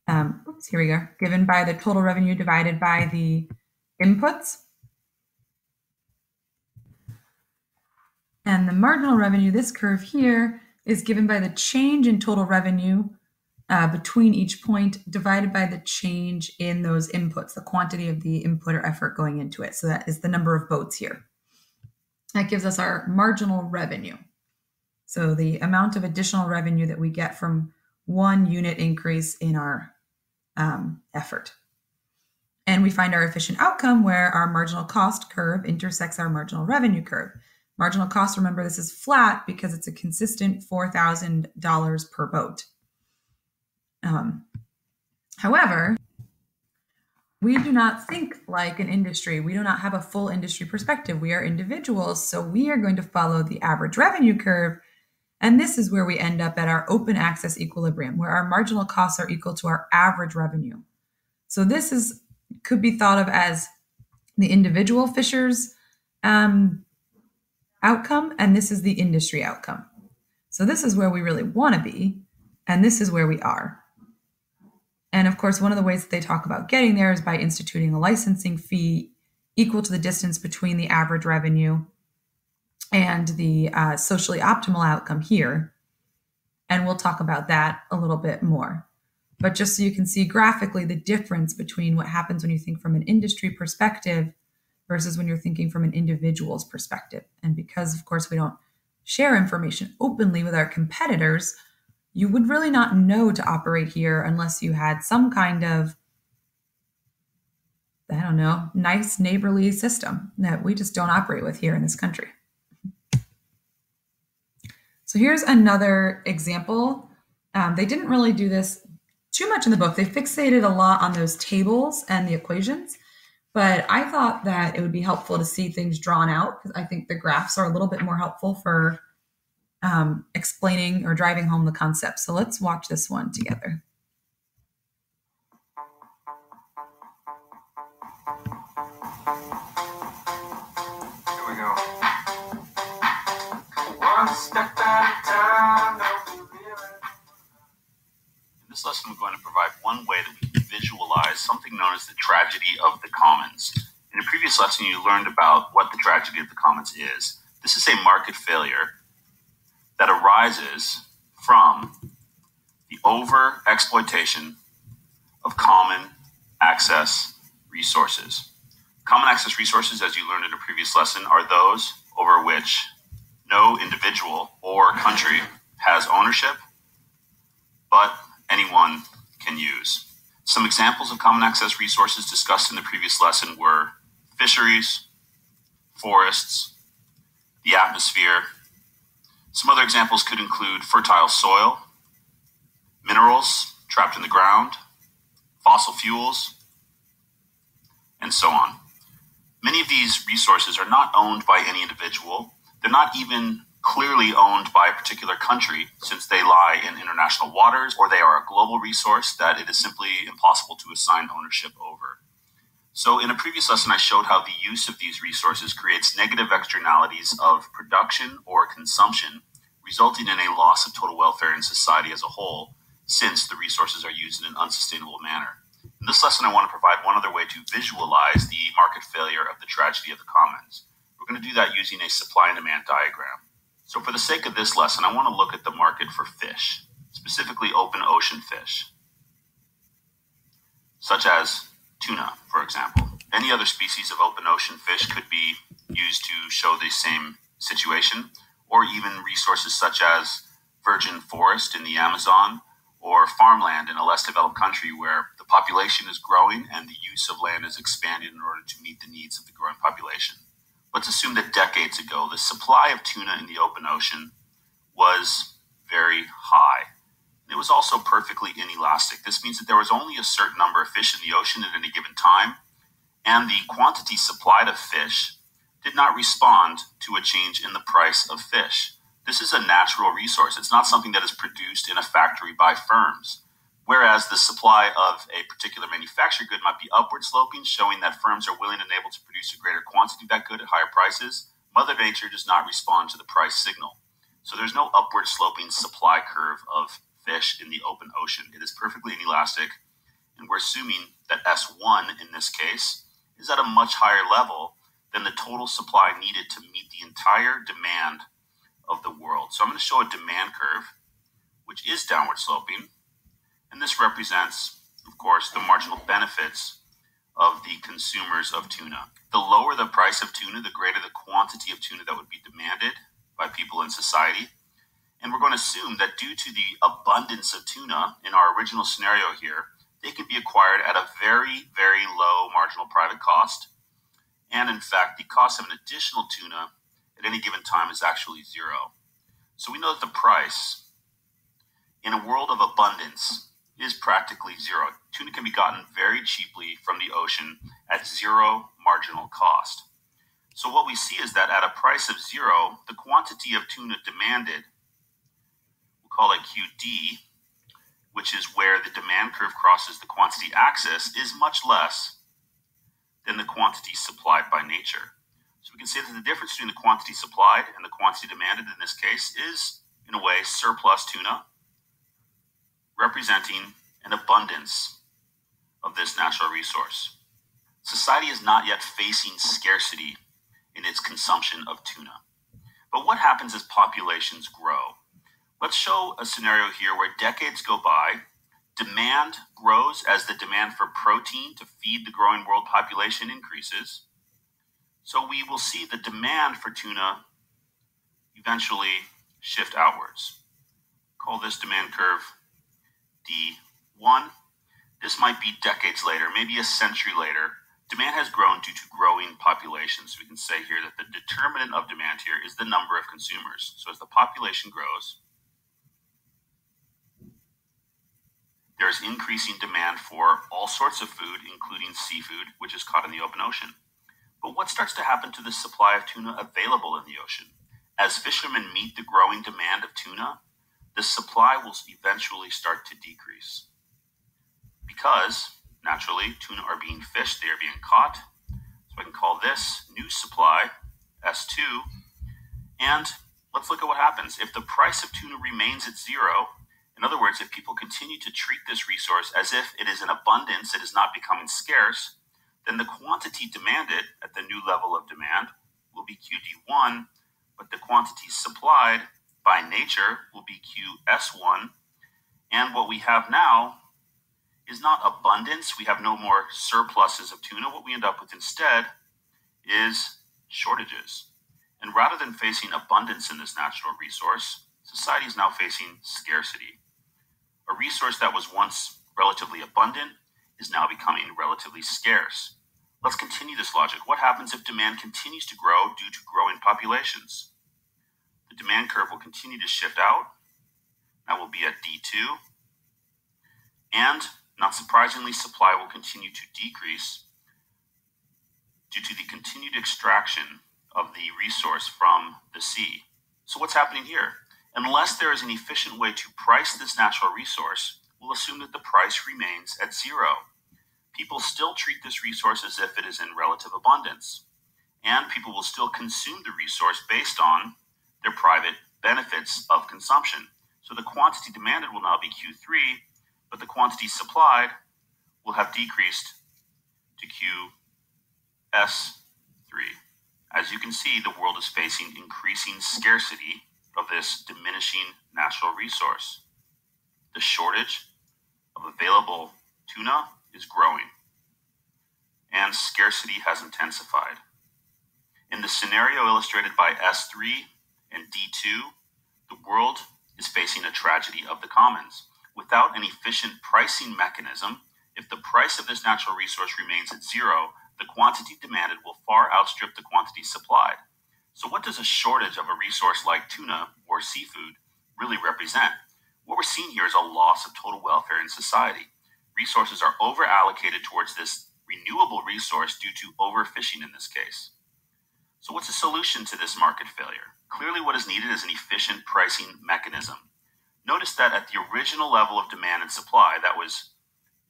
Oops, here we go. Given by the total revenue divided by the inputs. And the marginal revenue, this curve here, is given by the change in total revenue between each point divided by the change in those inputs, the quantity of the input or effort going into it. So that is the number of boats here. That gives us our marginal revenue. So the amount of additional revenue that we get from one unit increase in our effort. And we find our efficient outcome where our marginal cost curve intersects our marginal revenue curve. Marginal cost, remember, this is flat because it's a consistent $4,000 per boat. However, we do not think like an industry. We do not have a full industry perspective. We are individuals, so we are going to follow the average revenue curve. And this is where we end up at our open access equilibrium, where our marginal costs are equal to our average revenue. So this could be thought of as the individual fishers outcome, and this is the industry outcome. So this is where we really want to be, and this is where we are. And of course, one of the ways that they talk about getting there is by instituting a licensing fee equal to the distance between the average revenue and the socially optimal outcome here. And we'll talk about that a little bit more. But just so you can see graphically the difference between what happens when you think from an industry perspective versus when you're thinking from an individual's perspective. And because, of course, we don't share information openly with our competitors, you would really not know to operate here unless you had some kind of, I don't know, nice neighborly system that we just don't operate with here in this country. So here's another example. They didn't really do this too much in the book. They fixated a lot on those tables and the equations, but I thought that it would be helpful to see things drawn out because I think the graphs are a little bit more helpful for explaining or driving home the concept. So let's watch this one together. Here we go. One step at a time. In this lesson, we're going to provide one way previous lesson, you learned about what the tragedy of the commons is. This is a market failure that arises from the over-exploitation of common access resources. Common access resources, as you learned in a previous lesson, are those over which no individual or country has ownership, but anyone can use. Some examples of common access resources discussed in the previous lesson were fisheries, forests, the atmosphere. Some other examples could include fertile soil, minerals trapped in the ground, fossil fuels, and so on. Many of these resources are not owned by any individual. They're not even clearly owned by a particular country, since they lie in international waters, or they are a global resource that it is simply impossible to assign ownership over. So in a previous lesson, I showed how the use of these resources creates negative externalities of production or consumption, resulting in a loss of total welfare in society as a whole, since the resources are used in an unsustainable manner. In this lesson, I want to provide one other way to visualize the market failure of the tragedy of the commons. We're going to do that using a supply and demand diagram. So for the sake of this lesson, I want to look at the market for fish, specifically open ocean fish, such as tuna, for example. Any other species of open ocean fish could be used to show the same situation, or even resources such as virgin forest in the Amazon, or farmland in a less developed country where the population is growing and the use of land is expanding in order to meet the needs of the growing population. Let's assume that decades ago, the supply of tuna in the open ocean was very high. It was also perfectly inelastic. This means that there was only a certain number of fish in the ocean at any given time, and the quantity supplied of fish did not respond to a change in the price of fish. This is a natural resource. It's not something that is produced in a factory by firms. Whereas the supply of a particular manufactured good might be upward sloping, showing that firms are willing and able to produce a greater quantity of that good at higher prices, Mother Nature does not respond to the price signal. So there's no upward sloping supply curve of fish in the open ocean. It is perfectly inelastic, and we're assuming that S1 in this case is at a much higher level than the total supply needed to meet the entire demand of the world. So I'm going to show a demand curve, which is downward sloping, and this represents, of course, the marginal benefits of the consumers of tuna. The lower the price of tuna, the greater the quantity of tuna that would be demanded by people in society. And we're going to assume that due to the abundance of tuna in our original scenario here, they can be acquired at a very, very low marginal private cost. And in fact, the cost of an additional tuna at any given time is actually zero. So we know that the price in a world of abundance is practically zero. Tuna can be gotten very cheaply from the ocean at zero marginal cost. So what we see is that at a price of zero, the quantity of tuna demanded, we'll call it QD, which is where the demand curve crosses the quantity axis, is much less than the quantity supplied by nature. So we can say that the difference between the quantity supplied and the quantity demanded in this case is, in a way, surplus tuna, representing an abundance of this natural resource. Society is not yet facing scarcity in its consumption of tuna. But what happens as populations grow? Let's show a scenario here where decades go by, demand grows as the demand for protein to feed the growing world population increases. So we will see the demand for tuna eventually shift outwards. Call this demand curve D1. This might be decades later, maybe a century later. Demand has grown due to growing populations. We can say here that the determinant of demand here is the number of consumers. So as the population grows, there is increasing demand for all sorts of food, including seafood, which is caught in the open ocean. But what starts to happen to the supply of tuna available in the ocean? As fishermen meet the growing demand of tuna, the supply will eventually start to decrease. Because, naturally, tuna are being fished, they are being caught. So I can call this new supply, S2. And let's look at what happens. If the price of tuna remains at zero, in other words, if people continue to treat this resource as if it is in abundance, it is not becoming scarce, then the quantity demanded at the new level of demand will be QD1, but the quantities supplied by nature will be QS1. And what we have now is not abundance. We have no more surpluses of tuna. What we end up with instead is shortages. And rather than facing abundance in this natural resource, society is now facing scarcity. A resource that was once relatively abundant is now becoming relatively scarce. Let's continue this logic. What happens if demand continues to grow due to growing populations? The demand curve will continue to shift out. That will be at D2. And not surprisingly, supply will continue to decrease due to the continued extraction of the resource from the sea. So what's happening here? Unless there is an efficient way to price this natural resource, we'll assume that the price remains at zero. People still treat this resource as if it is in relative abundance, and people will still consume the resource based on their private benefits of consumption. So the quantity demanded will now be Q3, but the quantity supplied will have decreased to QS3. As you can see, the world is facing increasing scarcity of this diminishing natural resource. The shortage of available tuna is growing, and scarcity has intensified. In the scenario illustrated by S3 and D2, the world is facing a tragedy of the commons. Without an efficient pricing mechanism, if the price of this natural resource remains at zero, the quantity demanded will far outstrip the quantity supplied. So what does a shortage of a resource like tuna or seafood really represent? What we're seeing here is a loss of total welfare in society. Resources are over-allocated towards this renewable resource due to overfishing in this case. So what's the solution to this market failure? Clearly what is needed is an efficient pricing mechanism. Notice that at the original level of demand and supply, that was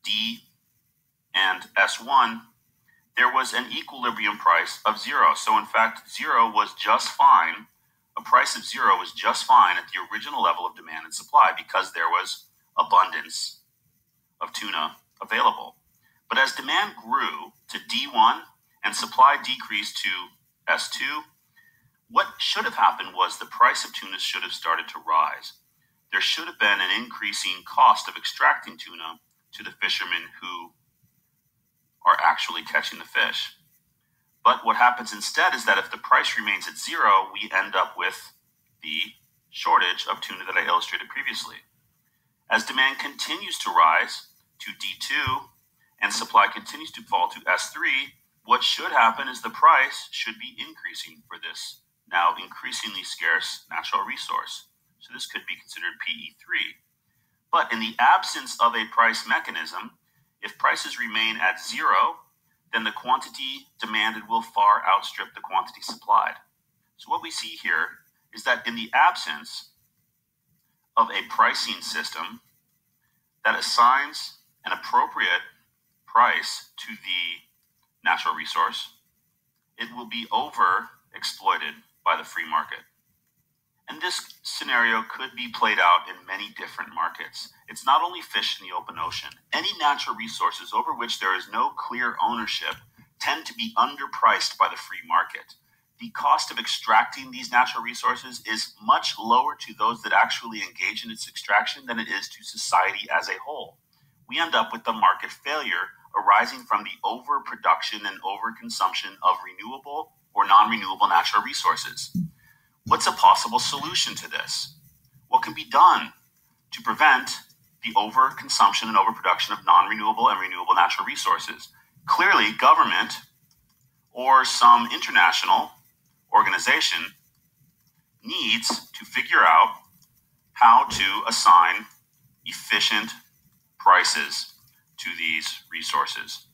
D and S1, there was an equilibrium price of zero. So in fact, zero was just fine. A price of zero was just fine at the original level of demand and supply because there was abundance of tuna available. But as demand grew to D1 and supply decreased to S2, what should have happened was the price of tuna should have started to rise. There should have been an increasing cost of extracting tuna to the fishermen who are actually catching the fish. But what happens instead is that if the price remains at zero, we end up with the shortage of tuna that I illustrated previously. As demand continues to rise to D2 and supply continues to fall to S3, what should happen is the price should be increasing for this now increasingly scarce natural resource. So this could be considered PE3. But in the absence of a price mechanism, if prices remain at zero, then the quantity demanded will far outstrip the quantity supplied. So what we see here is that in the absence of a pricing system that assigns an appropriate price to the natural resource, it will be over-exploited by the free market. And this scenario could be played out in many different markets. It's not only fish in the open ocean. Any natural resources over which there is no clear ownership tend to be underpriced by the free market. The cost of extracting these natural resources is much lower to those that actually engage in its extraction than it is to society as a whole. We end up with the market failure arising from the overproduction and overconsumption of renewable or non-renewable natural resources. What's a possible solution to this? What can be done to prevent the overconsumption and overproduction of non-renewable and renewable natural resources? Clearly, government or some international organization needs to figure out how to assign efficient prices to these resources.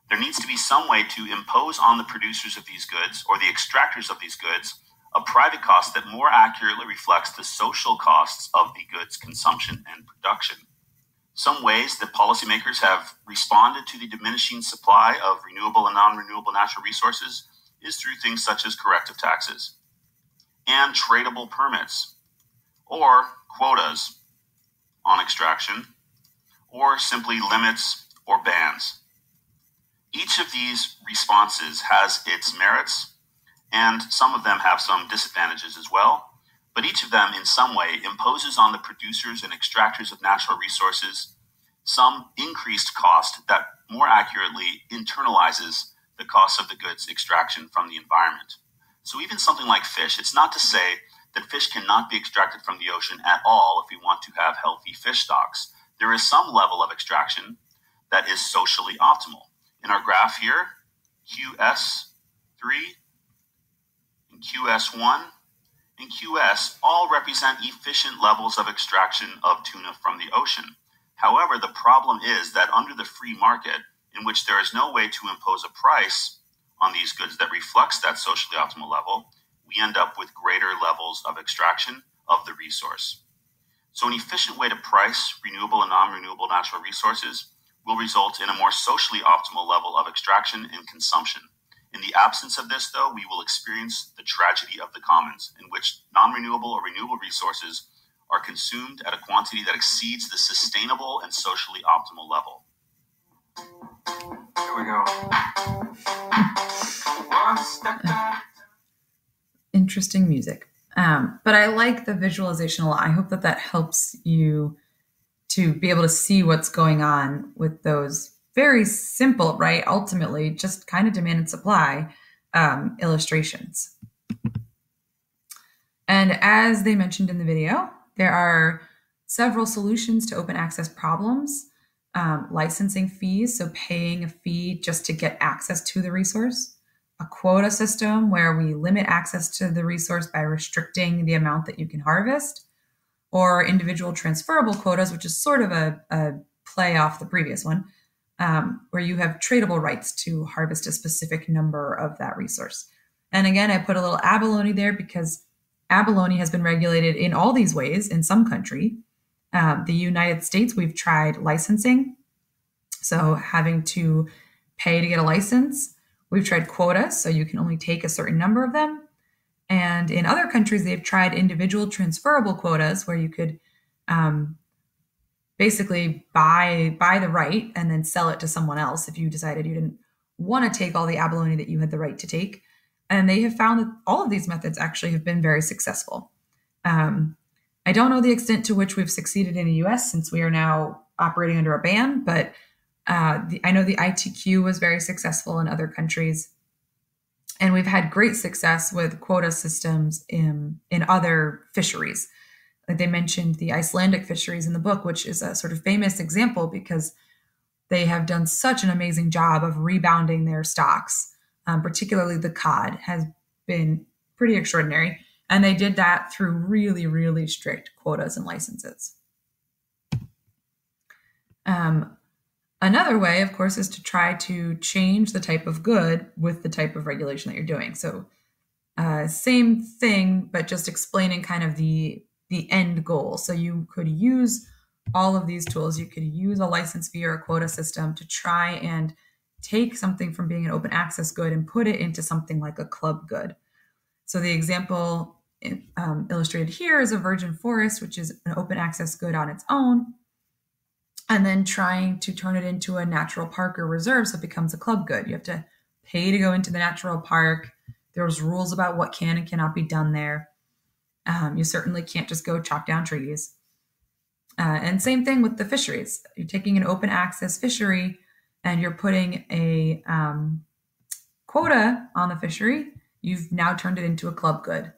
There needs to be some way to impose on the producers of these goods or the extractors of these goods a private cost that more accurately reflects the social costs of the goods consumption and production. Some ways that policymakers have responded to the diminishing supply of renewable and non-renewable natural resources is through things such as corrective taxes and tradable permits or quotas on extraction or simply limits or bans. Each of these responses has its merits, and some of them have some disadvantages as well, but each of them in some way imposes on the producers and extractors of natural resources some increased cost that more accurately internalizes the cost of the goods extraction from the environment. So even something like fish, it's not to say that fish cannot be extracted from the ocean at all if we want to have healthy fish stocks. There is some level of extraction that is socially optimal. In our graph here, QS3 and QS1 and QS all represent efficient levels of extraction of tuna from the ocean. However, the problem is that under the free market, in which there is no way to impose a price on these goods that reflects that socially optimal level, we end up with greater levels of extraction of the resource. So an efficient way to price renewable and non-renewable natural resources will result in a more socially optimal level of extraction and consumption. In the absence of this, though, we will experience the tragedy of the commons, in which non-renewable or renewable resources are consumed at a quantity that exceeds the sustainable and socially optimal level. Here we go. One step back. Interesting music. But I like the visualization a lot. I hope that that helps you to be able to see what's going on with those very simple, right? Ultimately, just kind of demand and supply illustrations. And as they mentioned in the video, there are several solutions to open access problems. Licensing fees, so paying a fee just to get access to the resource. A quota system where we limit access to the resource by restricting the amount that you can harvest. Or individual transferable quotas, which is sort of a play off the previous one, where you have tradable rights to harvest a specific number of that resource. And again, I put a little abalone there because abalone has been regulated in all these ways in some country. The United States, we've tried licensing, so having to pay to get a license. We've tried quotas, so you can only take a certain number of them. And in other countries, they've tried individual transferable quotas where you could basically buy the right and then sell it to someone else if you decided you didn't want to take all the abalone that you had the right to take. And they have found that all of these methods actually have been very successful. I don't know the extent to which we've succeeded in the US since we are now operating under a ban, but I know the ITQ was very successful in other countries. And we've had great success with quota systems in other fisheries. Like they mentioned the Icelandic fisheries in the book, which is a sort of famous example because they have done such an amazing job of rebounding their stocks. Particularly the cod has been pretty extraordinary. And they did that through really, really strict quotas and licenses. Another way, of course, is to try to change the type of good with the type of regulation that you're doing. So same thing, but just explaining kind of the end goal. So you could use all of these tools. You could use a license fee or a quota system to try and take something from being an open access good and put it into something like a club good. So the example illustrated here is a virgin forest, which is an open access good on its own, and then trying to turn it into a natural park or reserve so it becomes a club good. You have to pay to go into the natural park. There's rules about what can and cannot be done there. You certainly can't just go chop down trees. And same thing with the fisheries. You're taking an open access fishery and you're putting a quota on the fishery. You've now turned it into a club good.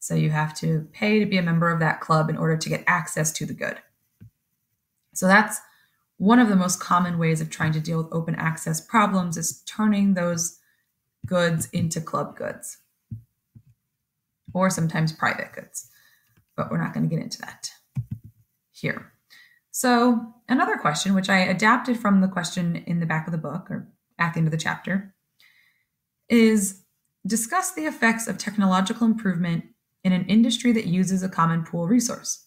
So you have to pay to be a member of that club in order to get access to the good. So that's one of the most common ways of trying to deal with open access problems is turning those goods into club goods or sometimes private goods. But we're not going to get into that here. So another question, which I adapted from the question in the back of the book or at the end of the chapter, is discuss the effects of technological improvement in an industry that uses a common pool resource.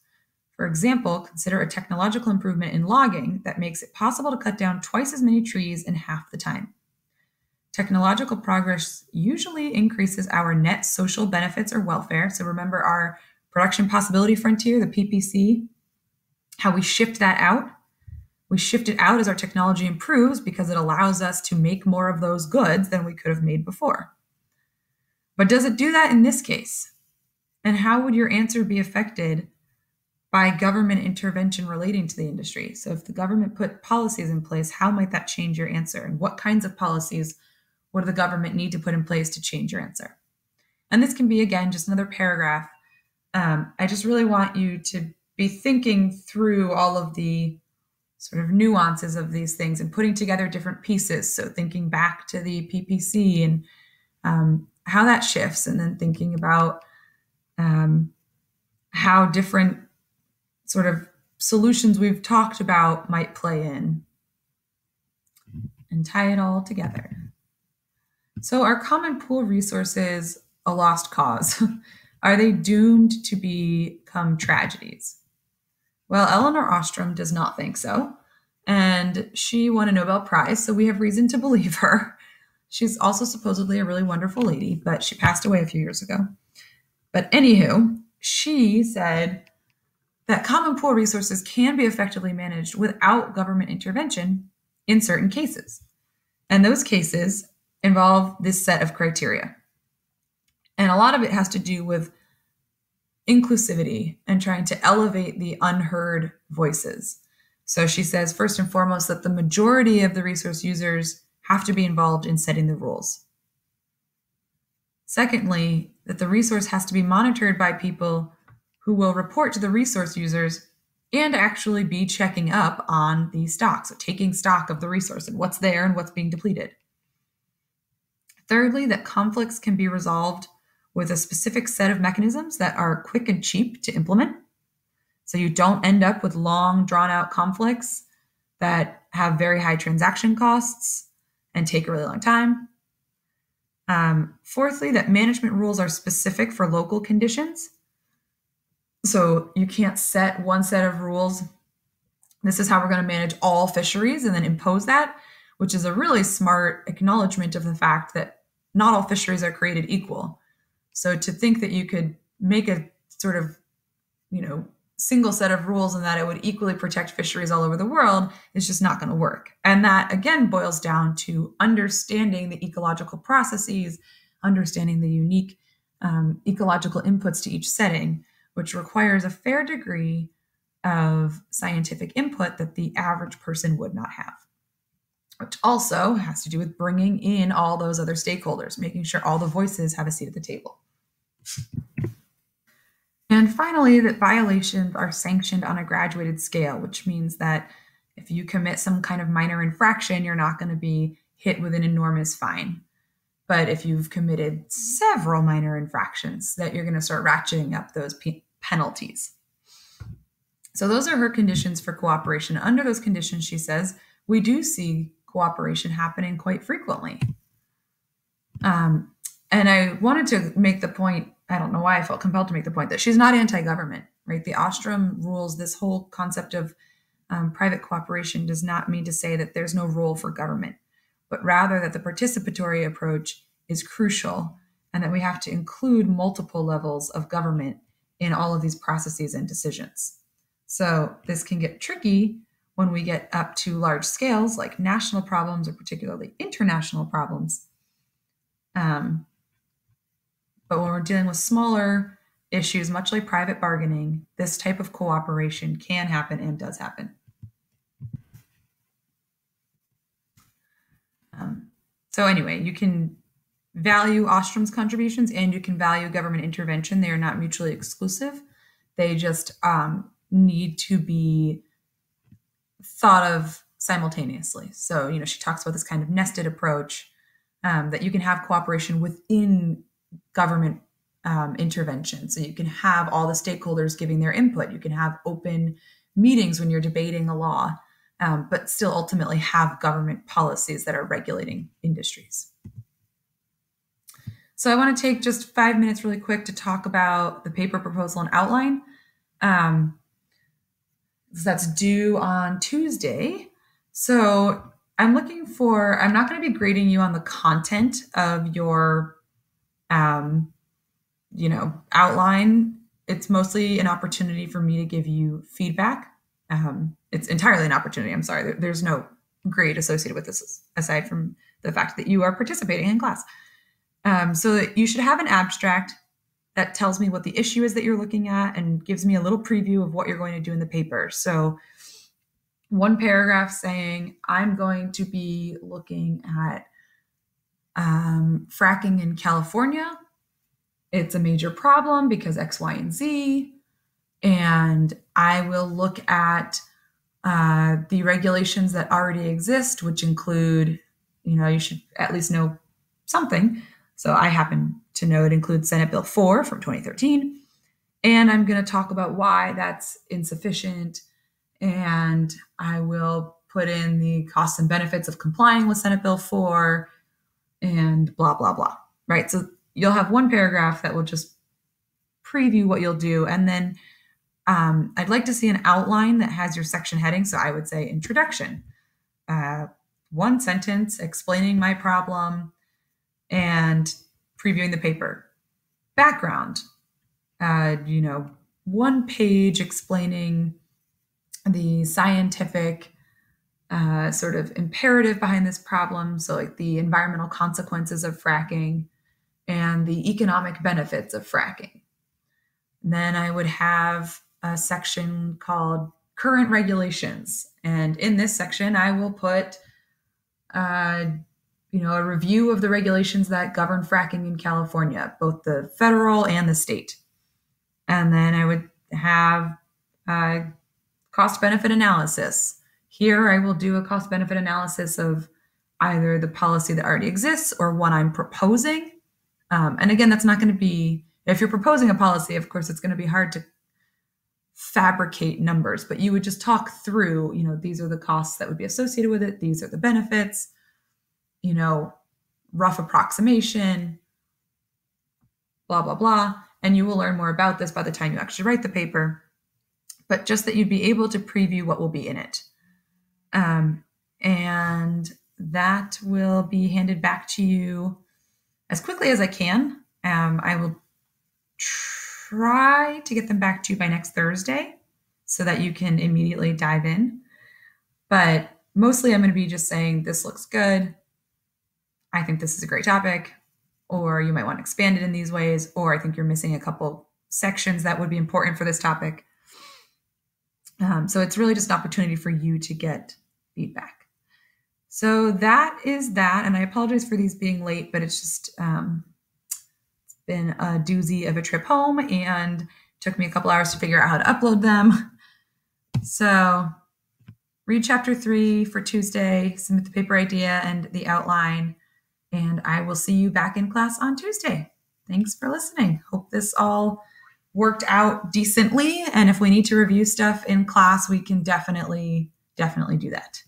For example, consider a technological improvement in logging that makes it possible to cut down twice as many trees in half the time. Technological progress usually increases our net social benefits or welfare. So remember our production possibility frontier, the PPC, how we shift that out We shift it out as our technology improves because it allows us to make more of those goods than we could have made before. But does it do that in this case? And how would your answer be affected by government intervention relating to the industry? So if the government put policies in place, how might that change your answer? And what kinds of policies would the government need to put in place to change your answer? And this can be, again, just another paragraph. I just really want you to be thinking through all of the sort of nuances of these things and putting together different pieces. So thinking back to the PPC and how that shifts, and then thinking about how different sort of solutions we've talked about might play in, and tie it all together. So are common pool resources a lost cause? Are they doomed to become tragedies? Well, Elinor Ostrom does not think so. And she won a Nobel Prize, so we have reason to believe her. She's also supposedly a really wonderful lady, but she passed away a few years ago. But anywho, she said that common pool resources can be effectively managed without government intervention in certain cases. And those cases involve this set of criteria. And a lot of it has to do with inclusivity and trying to elevate the unheard voices. So she says, first and foremost, that the majority of the resource users have to be involved in setting the rules. Secondly, that the resource has to be monitored by people who will report to the resource users and actually be checking up on the stock, so taking stock of the resource and what's there and what's being depleted. Thirdly, that conflicts can be resolved with a specific set of mechanisms that are quick and cheap to implement. So you don't end up with long, drawn-out conflicts that have very high transaction costs and take a really long time. Fourthly, that management rules are specific for local conditions. So you can't set one set of rules. This is how we're going to manage all fisheries and then impose that, which is a really smart acknowledgement of the fact that not all fisheries are created equal. So to think that you could make a sort of, single set of rules and that it would equally protect fisheries all over the world is just not going to work. And that, again, boils down to understanding the ecological processes, understanding the unique ecological inputs to each setting, which requires a fair degree of scientific input that the average person would not have, which also has to do with bringing in all those other stakeholders, making sure all the voices have a seat at the table. And finally, that violations are sanctioned on a graduated scale, which means that if you commit some kind of minor infraction, you're not going to be hit with an enormous fine. But if you've committed several minor infractions, that you're going to start ratcheting up those penalties. So those are her conditions for cooperation. Under those conditions, she says, we do see cooperation happening quite frequently. And I wanted to make the point, I don't know why I felt compelled to make the point, that she's not anti-government, right? The Ostrom rules, this whole concept of private cooperation does not mean to say that there's no role for government, but rather that the participatory approach is crucial and that we have to include multiple levels of government in all of these processes and decisions. So this can get tricky when we get up to large scales like national problems or particularly international problems. But when we're dealing with smaller issues, much like private bargaining, this type of cooperation can happen and does happen. So anyway, you can value Ostrom's contributions and you can value government intervention. They are not mutually exclusive. They just need to be thought of simultaneously. So, she talks about this kind of nested approach that you can have cooperation within government intervention. So you can have all the stakeholders giving their input. You can have open meetings when you're debating a law, but still ultimately have government policies that are regulating industries. So I want to take just 5 minutes really quick to talk about the paper proposal and outline. That's due on Tuesday. So I'm not going to be grading you on the content of your outline. It's mostly an opportunity for me to give you feedback It's entirely an opportunity. I'm sorry. There's no grade associated with this aside from the fact that you are participating in class. So that you should have an abstract that tells me what the issue is that you're looking at and gives me a little preview of what you're going to do in the paper. So one paragraph saying, I'm going to be looking at fracking in California. It's a major problem because X, Y, and Z. And I will look at the regulations that already exist, which include, you should at least know something. So I happen to know it includes Senate Bill 4 from 2013. And I'm going to talk about why that's insufficient. And I will put in the costs and benefits of complying with Senate Bill 4 and blah, blah, blah. Right? So you'll have one paragraph that will just preview what you'll do. And then I'd like to see an outline that has your section heading. So I would say introduction, one sentence explaining my problem and previewing the paper. Background, one page explaining the scientific sort of imperative behind this problem. So like the environmental consequences of fracking and the economic benefits of fracking. And then I would have a section called current regulations. And in this section, I will put, a review of the regulations that govern fracking in California, both the federal and the state. And then I would have cost benefit analysis. Here, I will do a cost benefit analysis of either the policy that already exists or one I'm proposing. And again, that's not going to be, if you're proposing a policy, of course, it's going to be hard to fabricate numbers, but you would just talk through, these are the costs that would be associated with it. These are the benefits, rough approximation, blah, blah, blah. And you will learn more about this by the time you actually write the paper, but just that you'd be able to preview what will be in it. And that will be handed back to you as quickly as I can. I will try to get them back to you by next Thursday so that you can immediately dive in. But mostly I'm going to be just saying, this looks good. I think this is a great topic, or you might want to expand it in these ways, or I think you're missing a couple sections that would be important for this topic. So it's really just an opportunity for you to get feedback. So that is that. And I apologize for these being late, but it's just, it's been a doozy of a trip home and took me a couple hours to figure out how to upload them. So read chapter 3 for Tuesday, submit the paper idea and the outline, and I will see you back in class on Tuesday. Thanks for listening. Hope this all worked out decently. And if we need to review stuff in class, we can definitely do that.